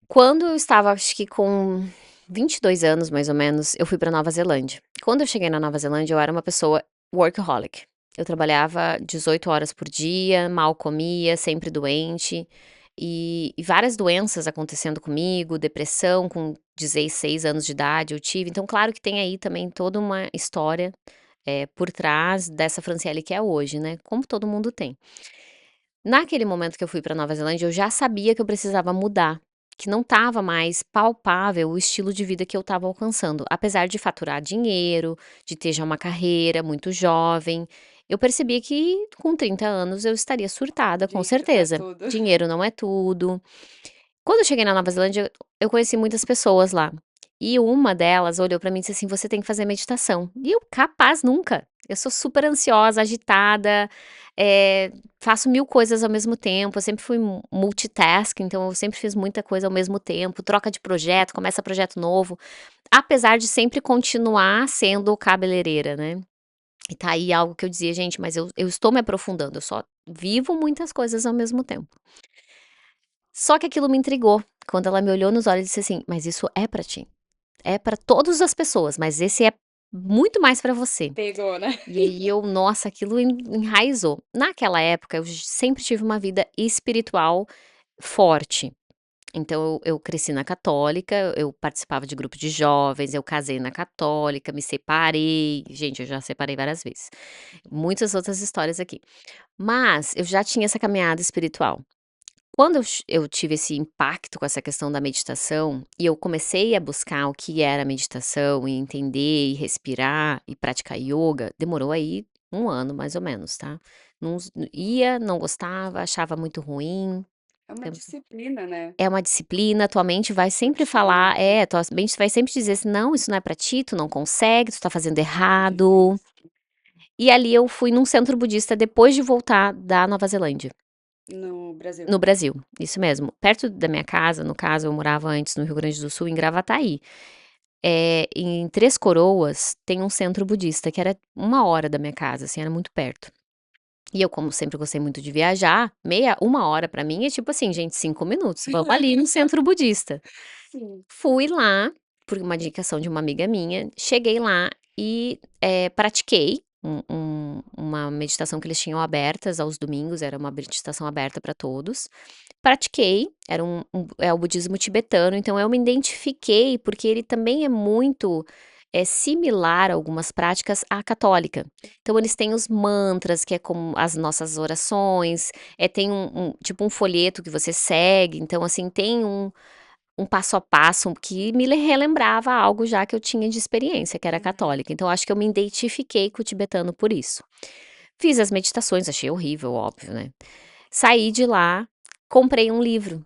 Quando eu estava acho que com 22 anos mais ou menos, eu fui pra Nova Zelândia. Quando eu cheguei na Nova Zelândia eu era uma pessoa workaholic. Eu trabalhava 18 horas por dia, mal comia, sempre doente, e várias doenças acontecendo comigo, depressão com 16 anos de idade eu tive, então claro que tem aí também toda uma história, por trás dessa Franciele que é hoje, né, como todo mundo tem. Naquele momento que eu fui pra Nova Zelândia, eu já sabia que eu precisava mudar, que não estava mais palpável o estilo de vida que eu estava alcançando. Apesar de faturar dinheiro, de ter já uma carreira muito jovem, eu percebi que com 30 anos eu estaria surtada, com Dinheiro não é certeza. tudo. Dinheiro não é tudo. Quando eu cheguei na Nova Zelândia, eu conheci muitas pessoas lá. E uma delas olhou pra mim e disse assim: "Você tem que fazer meditação". E eu: "Capaz nunca". Eu sou super ansiosa, agitada, faço 1000 coisas ao mesmo tempo, eu sempre fui multitask, então eu sempre fiz muita coisa ao mesmo tempo, troca de projeto, começa projeto novo, apesar de sempre continuar sendo cabeleireira, né. E tá aí algo que eu dizia: "Gente, mas eu estou me aprofundando, eu só vivo muitas coisas ao mesmo tempo". Só que aquilo me intrigou, quando ela me olhou nos olhos e disse assim: "Mas isso é pra ti, é pra todas as pessoas, mas esse é muito mais pra você. Pegou, né? E aí nossa, aquilo enraizou. Naquela época eu sempre tive uma vida espiritual forte. Então eu cresci na católica, eu participava de grupo de jovens, eu casei na católica, me separei, gente, eu já separei várias vezes. Muitas outras histórias aqui. Mas eu já tinha essa caminhada espiritual. Quando eu tive esse impacto com essa questão da meditação, e eu comecei a buscar o que era meditação, e entender, e respirar, e praticar ioga, demorou aí 1 ano mais ou menos, tá. Não ia, não gostava, achava muito ruim. É uma disciplina, né? É uma disciplina, tua mente vai sempre Rotina. falar tua mente vai sempre dizer assim: "Não, isso não é pra ti, tu não consegue, tu tá fazendo Muito errado". difícil. E ali eu fui num centro budista depois de voltar da Nova Zelândia, No Brasil. no Brasil, isso mesmo. Perto da minha casa, no caso eu morava antes no Rio Grande do Sul, em Gravataí. Em Três Coroas tem um centro budista que era 1 hora da minha casa, assim, era muito perto. E eu, como sempre gostei muito de viajar, 1 hora pra mim é tipo assim: "Gente, 5 minutos, vamos ali no centro budista". Sim. Fui lá, por uma indicação de uma amiga minha, cheguei lá e, pratiquei uma meditação que eles tinham abertas aos domingos, era uma meditação aberta para todos. Pratiquei, era é o budismo tibetano, então eu me identifiquei, porque ele também é muito, similar a algumas práticas à católica. Então eles têm os mantras, que é como as nossas orações, tem tipo um folheto que você segue, então assim, tem um passo a passo que me relembrava algo já que eu tinha de experiência, que era Uhum. católica, então acho que eu me identifiquei com o tibetano por isso. Fiz as meditações, achei horrível, óbvio, né. Saí de lá, comprei um livro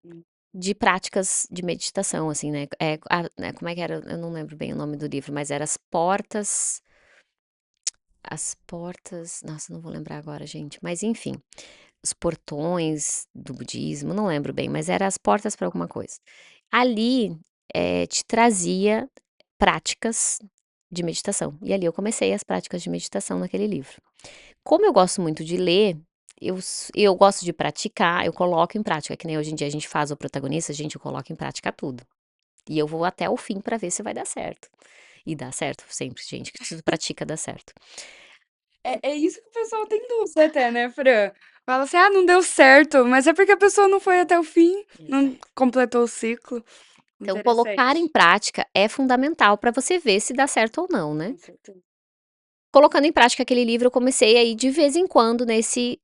Hum. de práticas de meditação, assim, né, como é que era? Eu não lembro bem o nome do livro, mas era as portas, nossa, não vou lembrar agora, gente, mas enfim, os portões do budismo, não lembro bem, mas era as portas para alguma coisa. Ali, te trazia práticas de meditação, e ali eu comecei as práticas de meditação naquele livro. Como eu gosto muito de ler, eu gosto de praticar, eu coloco em prática, que nem hoje em dia a gente faz o protagonista, gente, eu coloco em prática tudo. E eu vou até o fim pra ver se vai dar certo. E dá certo sempre, gente, que tudo pratica dá certo. É isso que o pessoal tem dúvida até, né, Fran? Fala assim: "Ah, não deu certo", mas é porque a pessoa não foi até o fim, não Exato. completou o ciclo. Então colocar em Interessante. prática é fundamental pra você ver se dá certo ou não, né. Com certeza. Colocando em prática aquele livro, eu comecei a ir de vez em quando nesse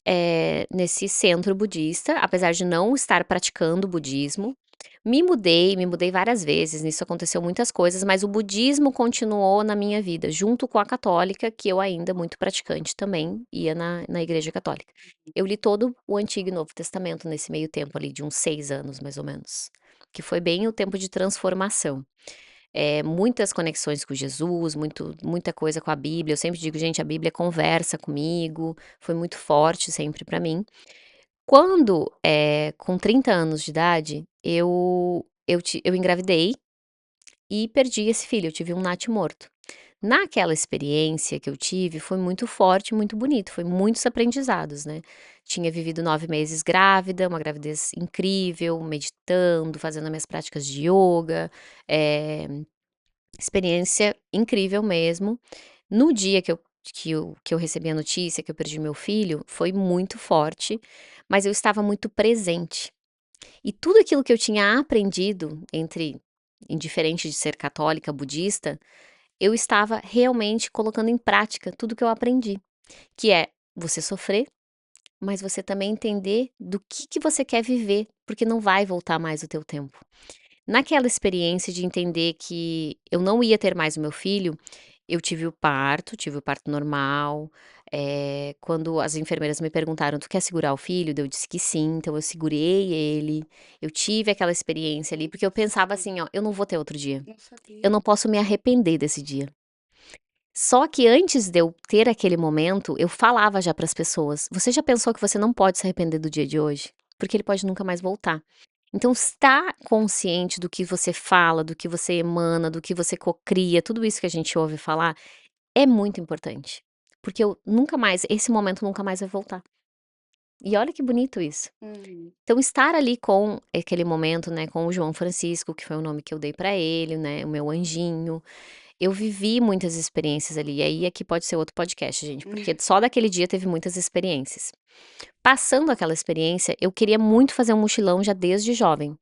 centro budista, apesar de não estar praticando budismo. Me mudei várias vezes, nisso aconteceu muitas coisas, mas o budismo continuou na minha vida, junto com a católica, que eu ainda muito praticante também, ia na igreja católica. Eu li todo o Antigo e Novo Testamento nesse meio tempo ali, de uns 6 anos mais ou menos, que foi bem o tempo de transformação. Muitas conexões com Jesus, muita coisa com a Bíblia, eu sempre digo: "Gente, a Bíblia conversa comigo", foi muito forte sempre pra mim. Quando, com 30 anos de idade, eu engravidei e perdi esse filho, eu tive um natimorto. Naquela experiência que eu tive, foi muito forte, muito bonito, foi muitos aprendizados, né. Tinha vivido 9 meses grávida, uma gravidez incrível, meditando, fazendo as minhas práticas de ioga, eh experiência incrível mesmo. No dia que eu recebi a notícia que eu perdi meu filho, foi muito forte, mas eu estava muito presente. E tudo aquilo que eu tinha aprendido indiferente de ser católica, budista, eu estava realmente colocando em prática tudo que eu aprendi, que é você sofrer, mas você também entender do que você quer viver, porque não vai voltar mais o teu tempo. Naquela experiência de entender que eu não ia ter mais o meu filho, eu tive o parto normal, quando as enfermeiras me perguntaram: "Tu quer segurar o filho?", daí eu disse que sim, então eu segurei ele, eu tive aquela experiência ali, porque eu pensava Sim, assim: "Ó, eu não vou ter outro dia, não eu sabia. não posso me arrepender desse dia". Só que antes de eu ter aquele momento, eu falava já para as pessoas: "Você já pensou que você não pode se arrepender do dia de hoje? Porque ele pode nunca mais voltar". Então estar consciente do que você fala, do que você emana, do que você cocria, tudo isso que a gente ouve falar, é muito importante. Porque eu nunca mais esse momento nunca mais vai voltar. E olha que bonito isso. Uhum. Então estar ali com aquele momento, né, com o João Francisco, que foi o nome que eu dei pra ele, né, o meu anjinho, Eu vivi muitas experiências ali, e aí aqui pode ser outro podcast, gente, porque só daquele dia teve muitas experiências. Passando aquela experiência, eu queria muito fazer um mochilão já desde jovem.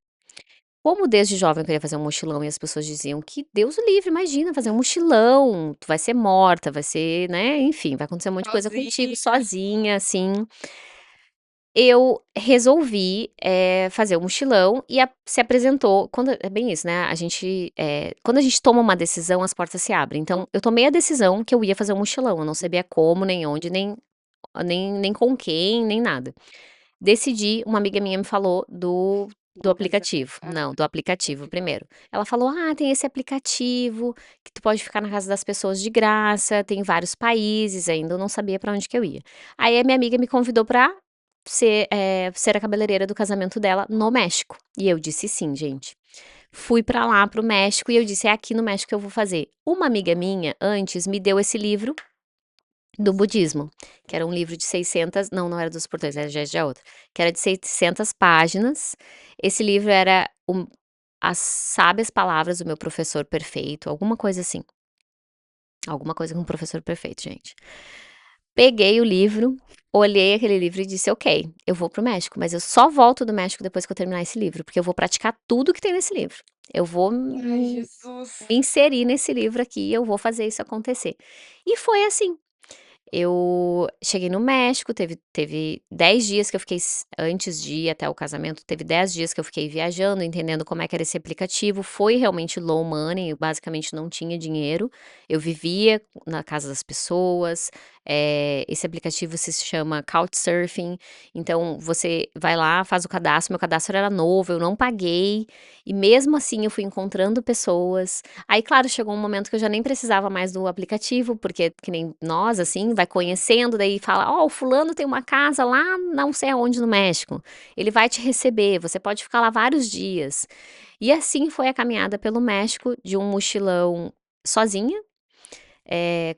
Como desde jovem eu queria fazer um mochilão e as pessoas diziam que Deus o livre, imagina fazer um mochilão, tu vai ser morta, vai ser, né, enfim, vai acontecer um monte de coisa contigo Sozinha. sozinha, assim. Eu resolvi, fazer o mochilão e se apresentou quando é bem isso, né, quando a gente toma uma decisão, as portas se abrem. Então, eu tomei a decisão que eu ia fazer um mochilão, eu não sabia como, nem onde, nem com quem, nem nada. Decidi, uma amiga minha me falou do aplicativo. Não, do aplicativo primeiro. Ela falou: "Ah, tem esse aplicativo que tu pode ficar na casa das pessoas de graça, tem vários países", ainda eu não sabia pra onde que eu ia. Aí a minha amiga me convidou pra ser a cabeleireira do casamento dela no México, e eu disse sim, gente. Fui pra lá, para o México, e eu disse: "É aqui no México que eu vou fazer". Uma amiga minha, antes, me deu esse livro do budismo, que era um livro de 600, não, não era dos portugueses, era já outra, que era de 600 páginas. Esse livro era as sábias palavras do meu professor perfeito, alguma coisa assim. Alguma coisa com o professor perfeito, gente. Peguei o livro, olhei aquele livro e disse: "Ok, eu vou para o México, mas eu só volto do México depois que eu terminar esse livro, porque eu vou praticar tudo que tem nesse livro. Eu vou Ai, me Jesus. inserir nesse livro aqui, eu vou fazer isso acontecer". E foi assim. Eu cheguei no México, teve 10 dias que eu fiquei antes de ir até o casamento, teve 10 dias que eu fiquei viajando, entendendo como é que era esse aplicativo. Foi realmente low money, eu basicamente não tinha dinheiro. Eu vivia na casa das pessoas. Esse aplicativo se chama Couchsurfing. Então você vai lá, faz o cadastro. Meu cadastro era novo, eu não paguei. E mesmo assim eu fui encontrando pessoas. Aí, claro, chegou um momento que eu já nem precisava mais do aplicativo, porque que nem nós, assim, vai conhecendo, daí fala: "Ó, o fulano tem uma casa lá não sei aonde no México, ele vai te receber, você pode ficar lá vários dias". E assim foi a caminhada pelo México de um mochilão sozinha,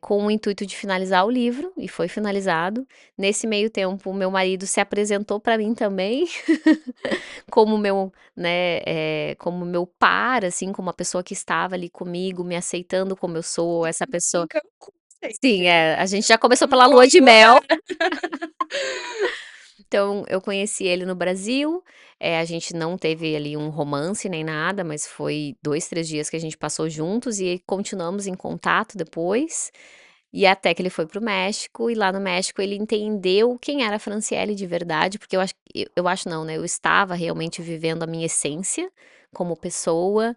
com o intuito de finalizar o livro, e foi finalizado. Nesse meio tempo, o meu marido se apresentou para mim também, como meu, né, como meu par, assim, como uma pessoa que estava ali comigo, me aceitando como eu sou, essa Em pessoa. Cancún, Sim, gente. a gente já começou pela lua de Namorou. mel. Então eu conheci ele no Brasil, a gente não teve ali um romance nem nada, mas foi 2, 3 dias que a gente passou juntos e continuamos em contato depois, e até que ele foi para o México, e lá no México ele entendeu quem era a Franciele de verdade, porque eu acho não, né, eu estava realmente vivendo a minha essência como pessoa,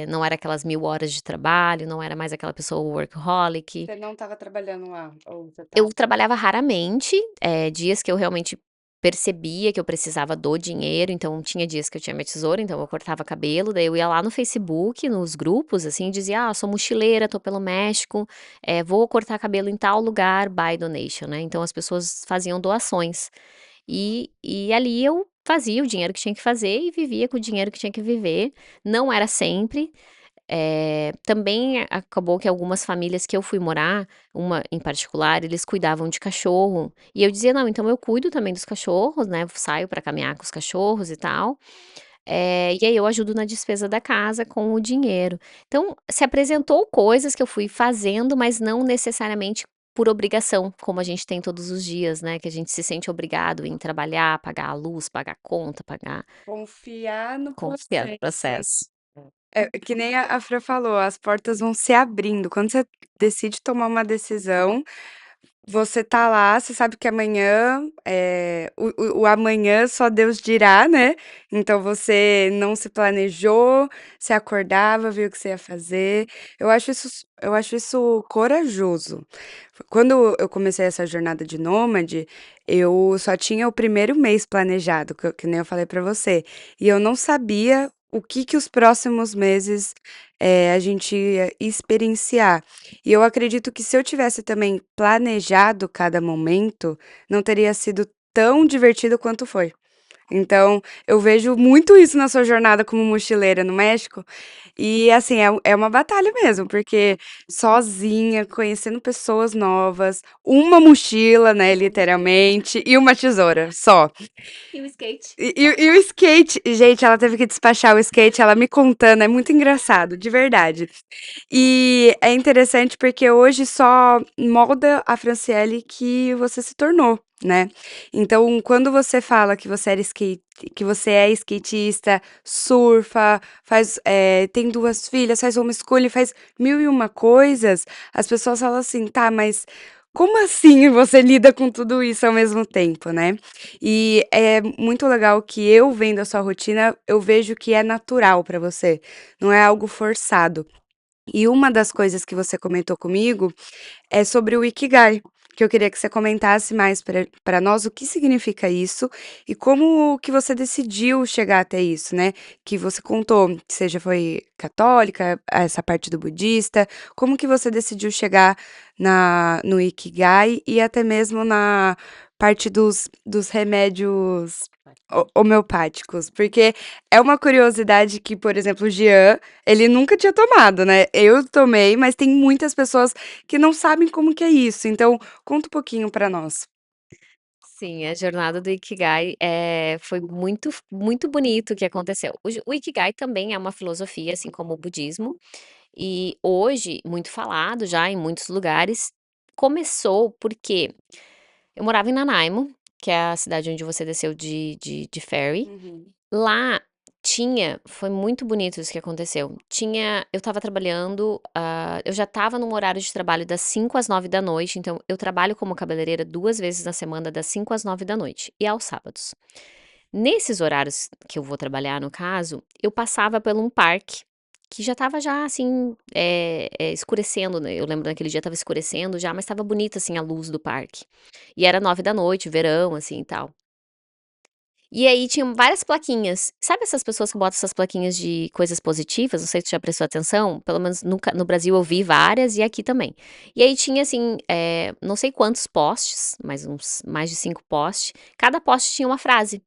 não era aquelas 1000 horas de trabalho, não era mais aquela pessoa workaholic. Você não estava trabalhando lá? Ou você Eu estava? trabalhava raramente, dias que eu realmente percebia que eu precisava do dinheiro, então tinha dias que eu tinha minha tesoura, então eu cortava cabelo, daí eu ia lá no Facebook, nos grupos, assim, e dizia: "Ah, sou mochileira, tô pelo México, vou cortar cabelo em tal lugar, buy donation", né, então as pessoas faziam doações. E ali eu fazia o dinheiro que tinha que fazer e vivia com o dinheiro que tinha que viver, não era sempre, também acabou que algumas famílias que eu fui morar, uma em particular, eles cuidavam de cachorro, e eu dizia: "Não, então eu cuido também dos cachorros, né, saio para caminhar com os cachorros e tal, e aí eu ajudo na despesa da casa com o dinheiro". Então, se apresentou coisas que eu fui fazendo, mas não necessariamente por obrigação, como a gente tem todos os dias, né, que a gente se sente obrigado em trabalhar, pagar a luz, pagar a conta, pagar Confiar no confiar no processo, né. processo. É, que nem a Fran falou, as portas vão se abrindo. Quando você decide tomar uma decisão, você tá lá, você sabe que amanhã, o amanhã só Deus dirá, né, então você não se planejou, você acordava, viu o que você ia fazer. Eu acho isso corajoso. Quando eu comecei essa jornada de nômade, eu só tinha o primeiro mês planejado, que nem eu falei pra você, e eu não sabia o que que os próximos meses, a gente ia experienciar. E eu acredito que se eu tivesse também planejado cada momento, não teria sido tão divertido quanto foi. Então, eu vejo muito isso na sua jornada como mochileira no México, e assim, é uma batalha mesmo, porque sozinha, conhecendo pessoas novas, uma mochila, né, literalmente, e uma tesoura, só. E o skate? E o skate, gente, ela teve que despachar o skate, ela me contando, é muito engraçado, de verdade. E é interessante porque hoje só molda a Franciele que você se tornou, né. Então, quando você fala que você é skatista, surfa, tem 2 filhas, faz homeschooling, faz mil e uma coisas, as pessoas falam assim: "Tá, mas como assim você lida com tudo isso ao mesmo tempo, né?". E é muito legal que eu vendo a sua rotina, eu vejo que é natural pra você, não é algo forçado. E uma das coisas que você comentou comigo é sobre o Ikigai, que eu queria que você comentasse mais para nós o que significa isso e como que você decidiu chegar até isso, né? Que você contou que você já foi católica, essa parte do budista, como que você decidiu chegar no Ikigai e até mesmo na parte dos remédios homeopáticos, porque é uma curiosidade que, por exemplo, o Jean, ele nunca tinha tomado, né? Eu tomei, mas tem muitas pessoas que não sabem como que é isso, então conta um pouquinho pra nós. Sim, a jornada do Ikigai, foi muito bonito o que aconteceu. O Ikigai também é uma filosofia, assim como o budismo, e hoje muito falado já em muitos lugares. Começou porque eu morava em Nanaimo, que é a cidade onde você desceu de ferry. Uhum. Lá foi muito bonito isso que aconteceu. Eu estava trabalhando, eu já estava num horário de trabalho das 5 às 9 da noite, então eu trabalho como cabeleireira 2 vezes na semana, das 5 às 9 da noite e aos sábados. Nesses horários que eu vou trabalhar, no caso, eu passava por um parque que já estava já, assim, escurecendo, né, eu lembro naquele dia estava escurecendo já, mas estava bonita, assim, a luz do parque. E era 9 da noite, verão, assim, e tal. E aí tinham várias plaquinhas. Sabe essas pessoas que botam essas plaquinhas de coisas positivas? Não sei se tu já prestou atenção, pelo menos no Brasil eu vi várias e aqui também. E aí tinha assim, não sei quantos posts, mas uns mais de 5 posts, cada post tinha uma frase.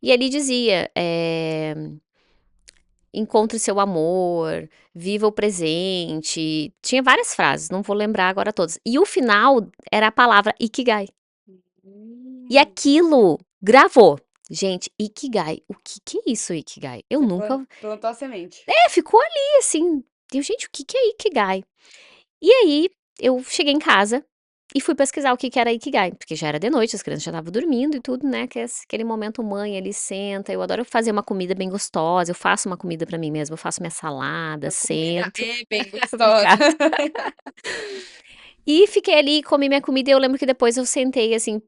E ali dizia, encontre seu amor, viva o presente, tinha várias frases, não vou lembrar agora todas. E o final era a palavra Ikigai. E Hum. aquilo gravou. Gente, Ikigai, o que que é isso Ikigai? Eu Você nunca plantou a semente. ficou ali assim, eu: "Gente, o que que é Ikigai?". E aí, eu cheguei em casa e fui pesquisar o que que era Ikigai, porque já era de noite, as crianças já estavam dormindo e tudo, né, que é aquele momento mãe ali senta, eu adoro fazer uma comida bem gostosa, eu faço uma comida pra mim mesma, eu faço minha salada, A comida sento. é bem gostosa. Obrigada. E fiquei ali, comi minha comida e eu lembro que depois eu sentei, assim,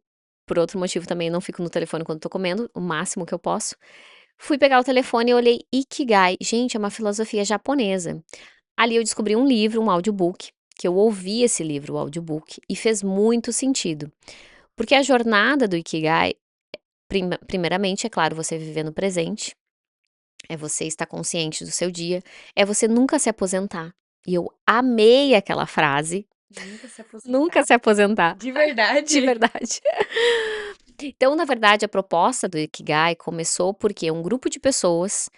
por outro motivo também, não fico no telefone quando tô comendo, o máximo que eu posso. Fui pegar o telefone e olhei Ikigai. Gente, é uma filosofia japonesa. Ali eu descobri um livro, um audiobook, que eu ouvi esse livro, o audiobook, e fez muito sentido. Porque a jornada do Ikigai, primeiramente, é claro, você viver no presente, é você estar consciente do seu dia, é você nunca se aposentar. E eu amei aquela frase, Nunca se nunca aposentar. se aposentar. De De verdade? verdade. Então, na verdade, a proposta do Ikigai começou porque um grupo de pessoas,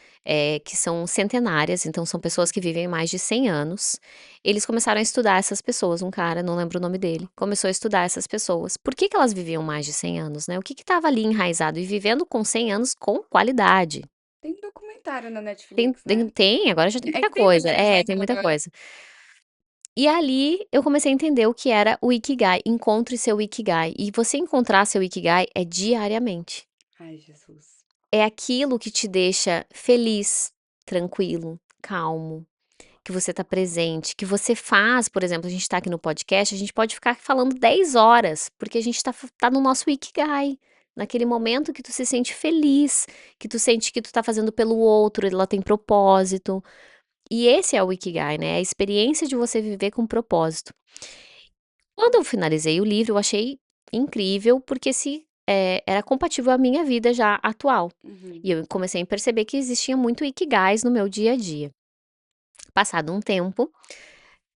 que são centenárias, então são pessoas que vivem mais de 100 anos, eles começaram a estudar essas pessoas, um cara, não lembro o nome dele, começou a estudar essas pessoas. Por que que elas viviam mais de 100 anos, né, o que que estava ali enraizado e vivendo com 100 anos com qualidade. Tem um documentário na Tem Netflix, tem né? tem, agora já tem É muita que tem coisa. muita É, legenda tem muita agora. coisa. E ali eu comecei a entender o que era o Ikigai, encontre seu Ikigai, e você encontrar seu Ikigai é diariamente. Ai, Jesus. É aquilo que te deixa feliz, tranquilo, calmo, que você tá presente, que você faz, por exemplo, a gente tá aqui no podcast, a gente pode ficar falando 10 horas, porque a gente tá no nosso Ikigai, naquele momento que tu se sente feliz, que tu sente que tu tá fazendo pelo outro, ela tem propósito. E esse é o Ikigai, né, é a experiência de você viver com propósito. Quando eu finalizei o livro, eu achei incrível, porque era compatível à minha vida já atual. Uhum. E eu comecei a perceber que existia muito ikigais no meu dia a dia. Passado um tempo,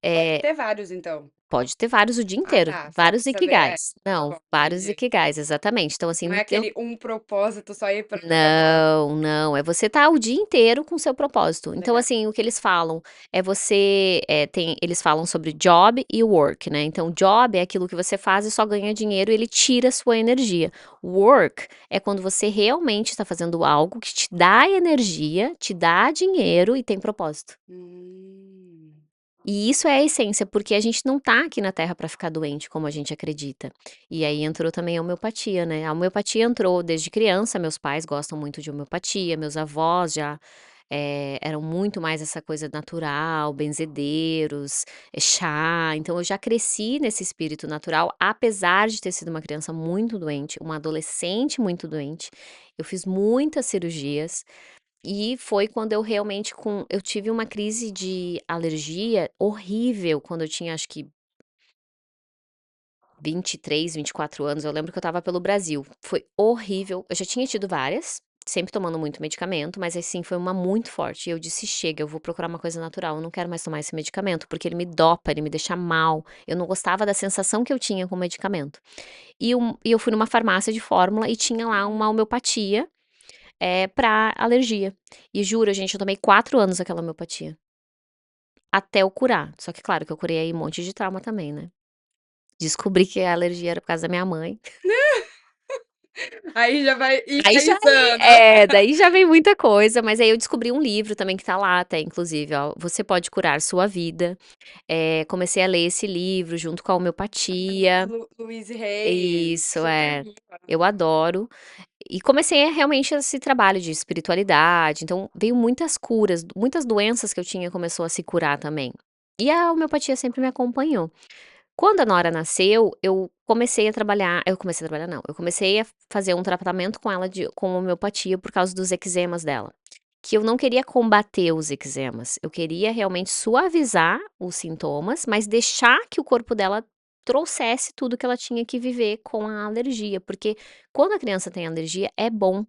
Deve eh ter vários então. Pode ter vários o dia Ah, inteiro, tá, só pra vários saber. É, ikigais. tá Não, bom, vários entendi. ikigais, exatamente. Então, assim, Não no é teu aquele um propósito só ir pra trabalhar. não, não, é você estar o dia inteiro com seu propósito. Então, Legal. assim, o que eles falam é você, eles falam sobre job e work, né, então job é aquilo que você faz e só ganha dinheiro e ele tira a sua energia. Work é quando você realmente está fazendo algo que te dá energia, te dá dinheiro e tem propósito. Hum. E isso é a essência, porque a gente não tá aqui na Terra para ficar doente como a gente acredita. E aí entrou também a homeopatia, né. A homeopatia entrou desde criança, meus pais gostam muito de homeopatia, meus avós já, eram muito mais essa coisa natural, benzedeiros, chá, então eu já cresci nesse espírito natural, apesar de ter sido uma criança muito doente, uma adolescente muito doente. Eu fiz muitas cirurgias, e foi quando eu realmente eu tive uma crise de alergia horrível quando eu tinha acho que 23, 24 anos, eu lembro que eu estava pelo Brasil, foi horrível, eu já tinha tido várias, sempre tomando muito medicamento, mas assim, foi uma muito forte e eu disse: "Chega, eu vou procurar uma coisa natural, eu não quero mais tomar esse medicamento, porque ele me dopa, ele me deixa mal", eu não gostava da sensação que eu tinha com o medicamento. E eu fui numa farmácia de fórmula e tinha lá uma homeopatia, pra alergia. E juro, gente, eu tomei 4 anos aquela homeopatia. Até eu curar. Só que claro que eu curei aí um monte de trauma também, né. Descobri que a alergia era por causa da minha mãe. Aí já vai Aí já enraizando. daí já vem muita coisa, mas aí eu descobri um livro também que tá lá até inclusive, ó, Você Pode Curar Sua Vida. Comecei a ler esse livro junto com a homeopatia. Louise Hay, Isso, super é. rica. Eu adoro. E comecei a realmente esse trabalho de espiritualidade, então veio muitas curas, muitas doenças que eu tinha começou a se curar também. E a homeopatia sempre me acompanhou. Quando a Nora nasceu, eu comecei a trabalhar não, eu comecei a fazer um tratamento com ela com homeopatia por causa dos eczemas dela, que eu não queria combater os eczemas, eu queria realmente suavizar os sintomas, mas deixar que o corpo dela trouxesse tudo que ela tinha que viver com a alergia, porque quando a criança tem alergia é bom,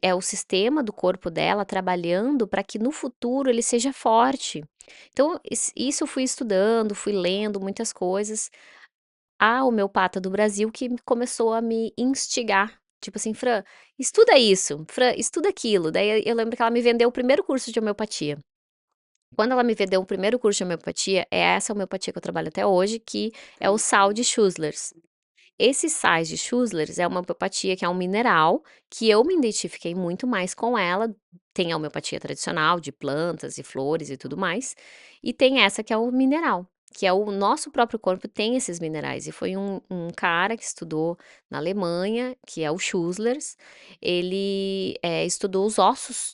é o sistema do corpo dela trabalhando para que no futuro ele seja forte. Então, isso eu fui estudando, fui lendo muitas coisas. A homeopata do Brasil que começou a me instigar, tipo assim: "Fran, estuda isso, Fran, estuda aquilo". Daí eu lembro que ela me vendeu o primeiro curso de homeopatia. Quando ela me vendeu o primeiro curso de homeopatia, é essa homeopatia que eu trabalho até hoje, que é o sal de Schussler's. Esses sais de Schussler's é uma homeopatia que é um mineral, que eu me identifiquei muito mais com ela. Tem a homeopatia tradicional de plantas e flores e tudo mais, e tem essa que é o mineral, que é o nosso próprio corpo tem esses minerais. E foi um cara que estudou na Alemanha, que é o Schussler's, ele, estudou os ossos,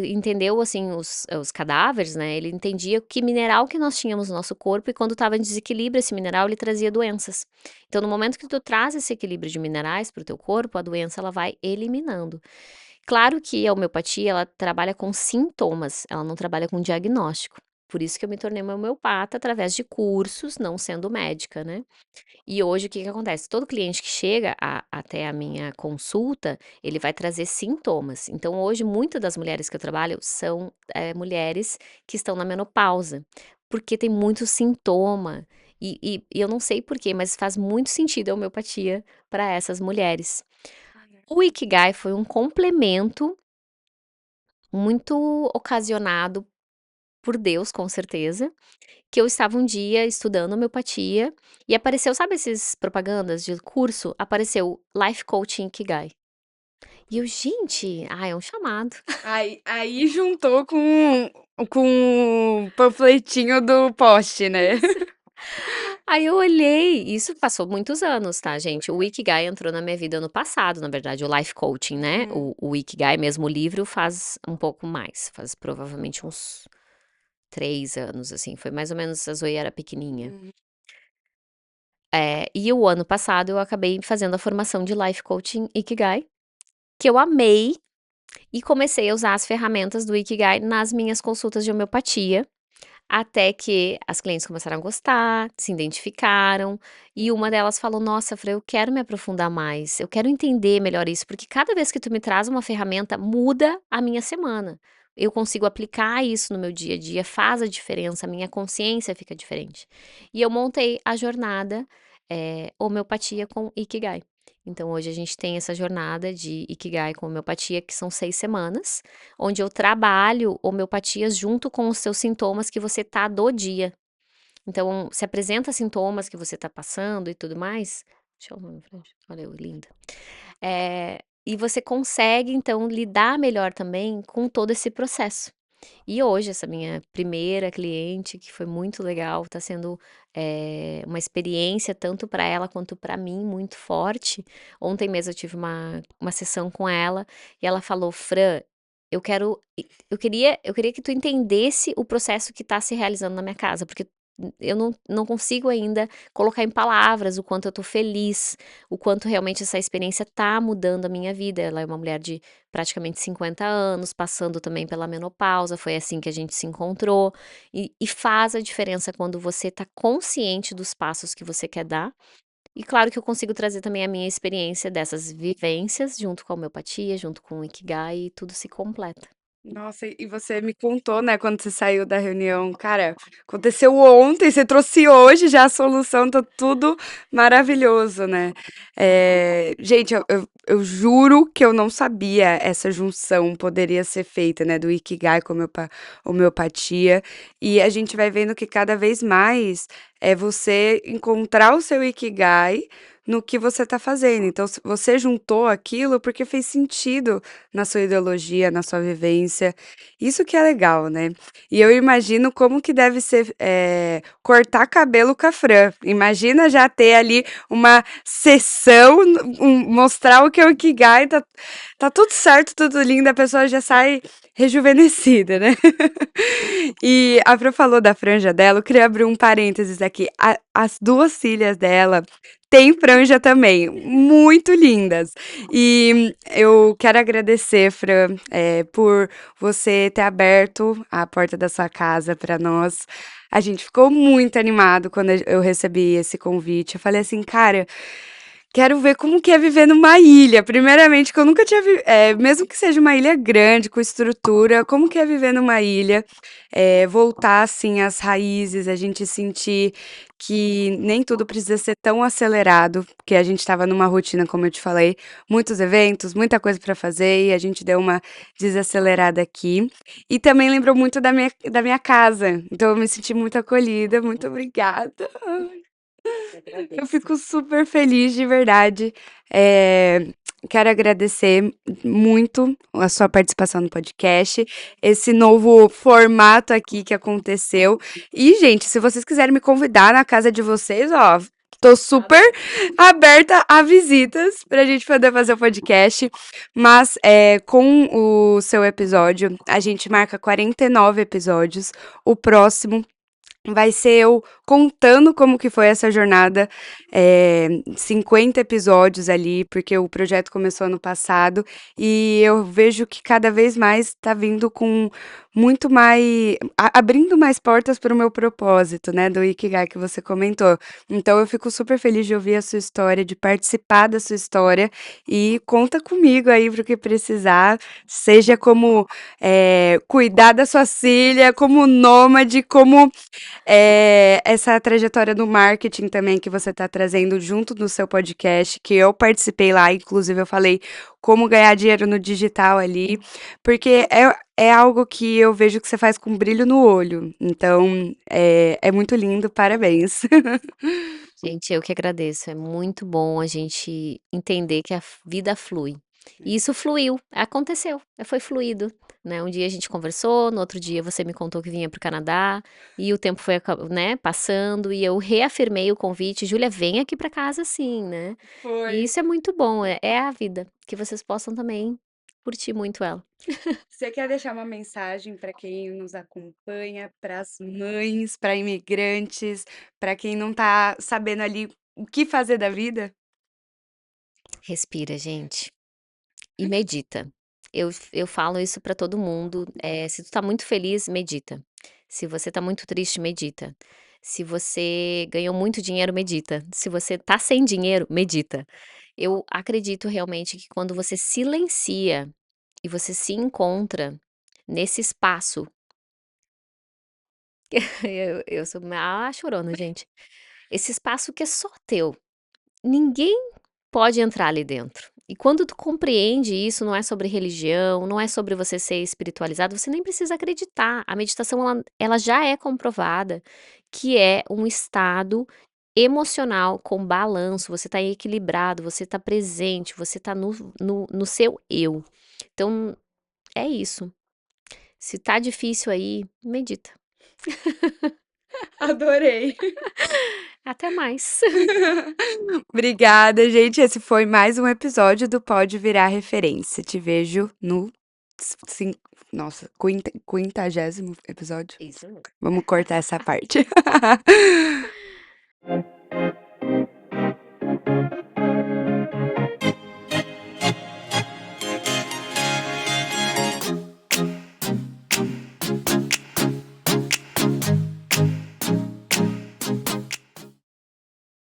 entendeu, assim, os cadáveres, né, ele entendia que mineral que nós tínhamos no nosso corpo e quando estava em desequilíbrio esse mineral, ele trazia doenças. Então, no momento que tu traz esse equilíbrio de minerais para o teu corpo, a doença ela vai eliminando. Claro que a homeopatia ela trabalha com sintomas, ela não trabalha com diagnóstico. Por isso que eu me tornei uma homeopata através de cursos, não sendo médica, né. E hoje o que que acontece? Todo cliente que chega até a minha consulta, ele vai trazer sintomas. Então hoje muitas das mulheres que eu trabalho são, mulheres que estão na menopausa, porque tem muito sintoma. E eu não sei porquê, mas faz muito sentido a homeopatia para essas mulheres. O Ikigai foi um complemento muito ocasionado por Deus, com certeza, que eu estava um dia estudando homeopatia e apareceu, sabe esses propagandas de curso? Apareceu Life Coaching Ikigai. E eu: "Gente, é um chamado". Aí juntou com o panfletinho do poste, né. Isso. Aí eu olhei, isso passou muitos anos, tá, gente. O Ikigai entrou na minha vida ano passado, na verdade, o Life Coaching, né. Uhum, O Ikigai mesmo, o livro, faz um pouco mais, faz provavelmente uns 3 anos, assim, foi mais ou menos a Zoe era pequenininha. uhum. E o ano passado eu acabei fazendo a formação de Life Coaching Ikigai, que eu amei, e comecei a usar as ferramentas do Ikigai nas minhas consultas de homeopatia, até que as clientes começaram a gostar, se identificaram, e uma delas falou: "Nossa, Fran, eu quero me aprofundar mais, eu quero entender melhor isso, porque cada vez que tu me traz uma ferramenta, muda a minha semana". eu consigo aplicar isso no meu dia a dia, faz a diferença, a minha consciência fica diferente. E eu montei a jornada, homeopatia com Ikigai. Então hoje a gente tem essa jornada de Ikigai com homeopatia, que são 6 semanas, onde eu trabalho homeopatias junto com os seus sintomas que você tá do dia. Então, se apresenta sintomas que você tá passando e tudo mais, deixa eu ver na frente, olha eu linda. E você consegue então lidar melhor também com todo esse processo. E hoje essa minha primeira cliente, que foi muito legal, tá sendo, uma experiência tanto para ela quanto para mim muito forte. Ontem mesmo eu tive uma sessão com ela e ela falou: "Fran, eu queria que tu entendesse o processo que tá se realizando na minha casa, porque eu não consigo ainda colocar em palavras o quanto eu tô feliz, o quanto realmente essa experiência tá mudando a minha vida". Ela é uma mulher de praticamente 50 anos, passando também pela menopausa, foi assim que a gente se encontrou, e faz a diferença quando você tá consciente dos passos que você quer dar. E claro que eu consigo trazer também a minha experiência dessas vivências, junto com a homeopatia, junto com o Ikigai, e tudo se completa. Nossa, e você me contou, né, quando você saiu da reunião, cara, aconteceu ontem, você trouxe hoje já a solução, tá tudo maravilhoso, né. Gente, eu juro que eu não sabia essa junção poderia ser feita, né, do Ikigai com homeopatia, e a gente vai vendo que cada vez mais é você encontrar o seu Ikigai no que você tá fazendo. Então, se você juntou aquilo porque fez sentido na sua ideologia, na sua vivência. Isso que é legal, né. E eu imagino como que deve ser, cortar cabelo com a Fran. Imagina já ter ali uma sessão, mostrar o que é o Ikigai, tá tudo certo, tudo lindo, a pessoa já sai rejuvenescida, né. E a Fran falou da franja dela, eu queria abrir um parênteses aqui, as 2 filhas dela têm franja também, muito lindas. E eu quero agradecer, Fran, por você ter aberto a porta da sua casa para nós. A gente ficou muito animado quando eu recebi esse convite. Eu falei assim: "Cara, quero ver como que é viver numa ilha". Primeiramente, que eu nunca tinha mesmo que seja uma ilha grande, com estrutura, como que é viver numa ilha, voltar, assim, às raízes, a gente sentir que nem tudo precisa ser tão acelerado, porque a gente estava numa rotina, como eu te falei, muitos eventos, muita coisa para fazer e a gente deu uma desacelerada aqui. E também lembrou muito da minha casa, então eu me senti muito acolhida, muito obrigada. Eu fico super feliz, de verdade. Eh, Quero agradecer muito a sua participação no podcast, esse novo formato aqui que aconteceu. E, gente, se vocês quiserem me convidar na casa de vocês, ó, tô super aberta a visitas pra gente poder fazer o podcast. Mas, com o seu episódio, a gente marca 49 episódios. O próximo vai ser eu contando como que foi essa jornada, 50 episódios ali, porque o projeto começou ano passado, e eu vejo que cada vez mais tá vindo com muito mais abrindo mais portas para o meu propósito, né, do Ikigai que você comentou. Então eu fico super feliz de ouvir a sua história, de participar da sua história, e conta comigo aí para o que precisar, seja como, cuidar da sua filha, como nômade, como essa trajetória do marketing também que você está trazendo junto do seu podcast, que eu participei lá, inclusive eu falei como ganhar dinheiro no digital ali, porque é algo que eu vejo que você faz com brilho no olho. Então, é muito lindo, parabéns. Gente, eu que agradeço. É muito bom a gente entender que a vida flui. E isso fluiu, aconteceu, foi fluido, né? Um dia a gente conversou, no outro dia você me contou que vinha para o Canadá, e o tempo foi, né, passando, e eu reafirmei o convite: Júlia, vem aqui para casa sim, né? Foi. E isso é muito bom, é a vida. Que vocês possam também curtir muito ela. Você quer deixar uma mensagem para quem nos acompanha, para as mães, para imigrantes, para quem não está sabendo ali o que fazer da vida? Respira, gente. E medita. Eu falo isso pra todo mundo, se tu tá muito feliz, medita. Se você tá muito triste, medita. Se você ganhou muito dinheiro, medita. Se você tá sem dinheiro, medita. Eu acredito realmente que quando você silencia e você se encontra, nesse espaço. Eu sou a chorona, gente. Esse espaço que é só teu, ninguém pode entrar ali dentro. E quando tu compreende isso, não é sobre religião, não é sobre você ser espiritualizado, você nem precisa acreditar. A meditação ela já é comprovada que é um estado emocional com balanço, você está equilibrado, você está presente, você está no seu eu. Então, é isso. Se tá difícil aí, medita. Adorei. Até mais. Obrigada, gente. Esse foi mais um episódio do Pode Virar Referência. Te vejo no cin nossa, 50º episódio. Isso mesmo. Vamos cortar essa parte.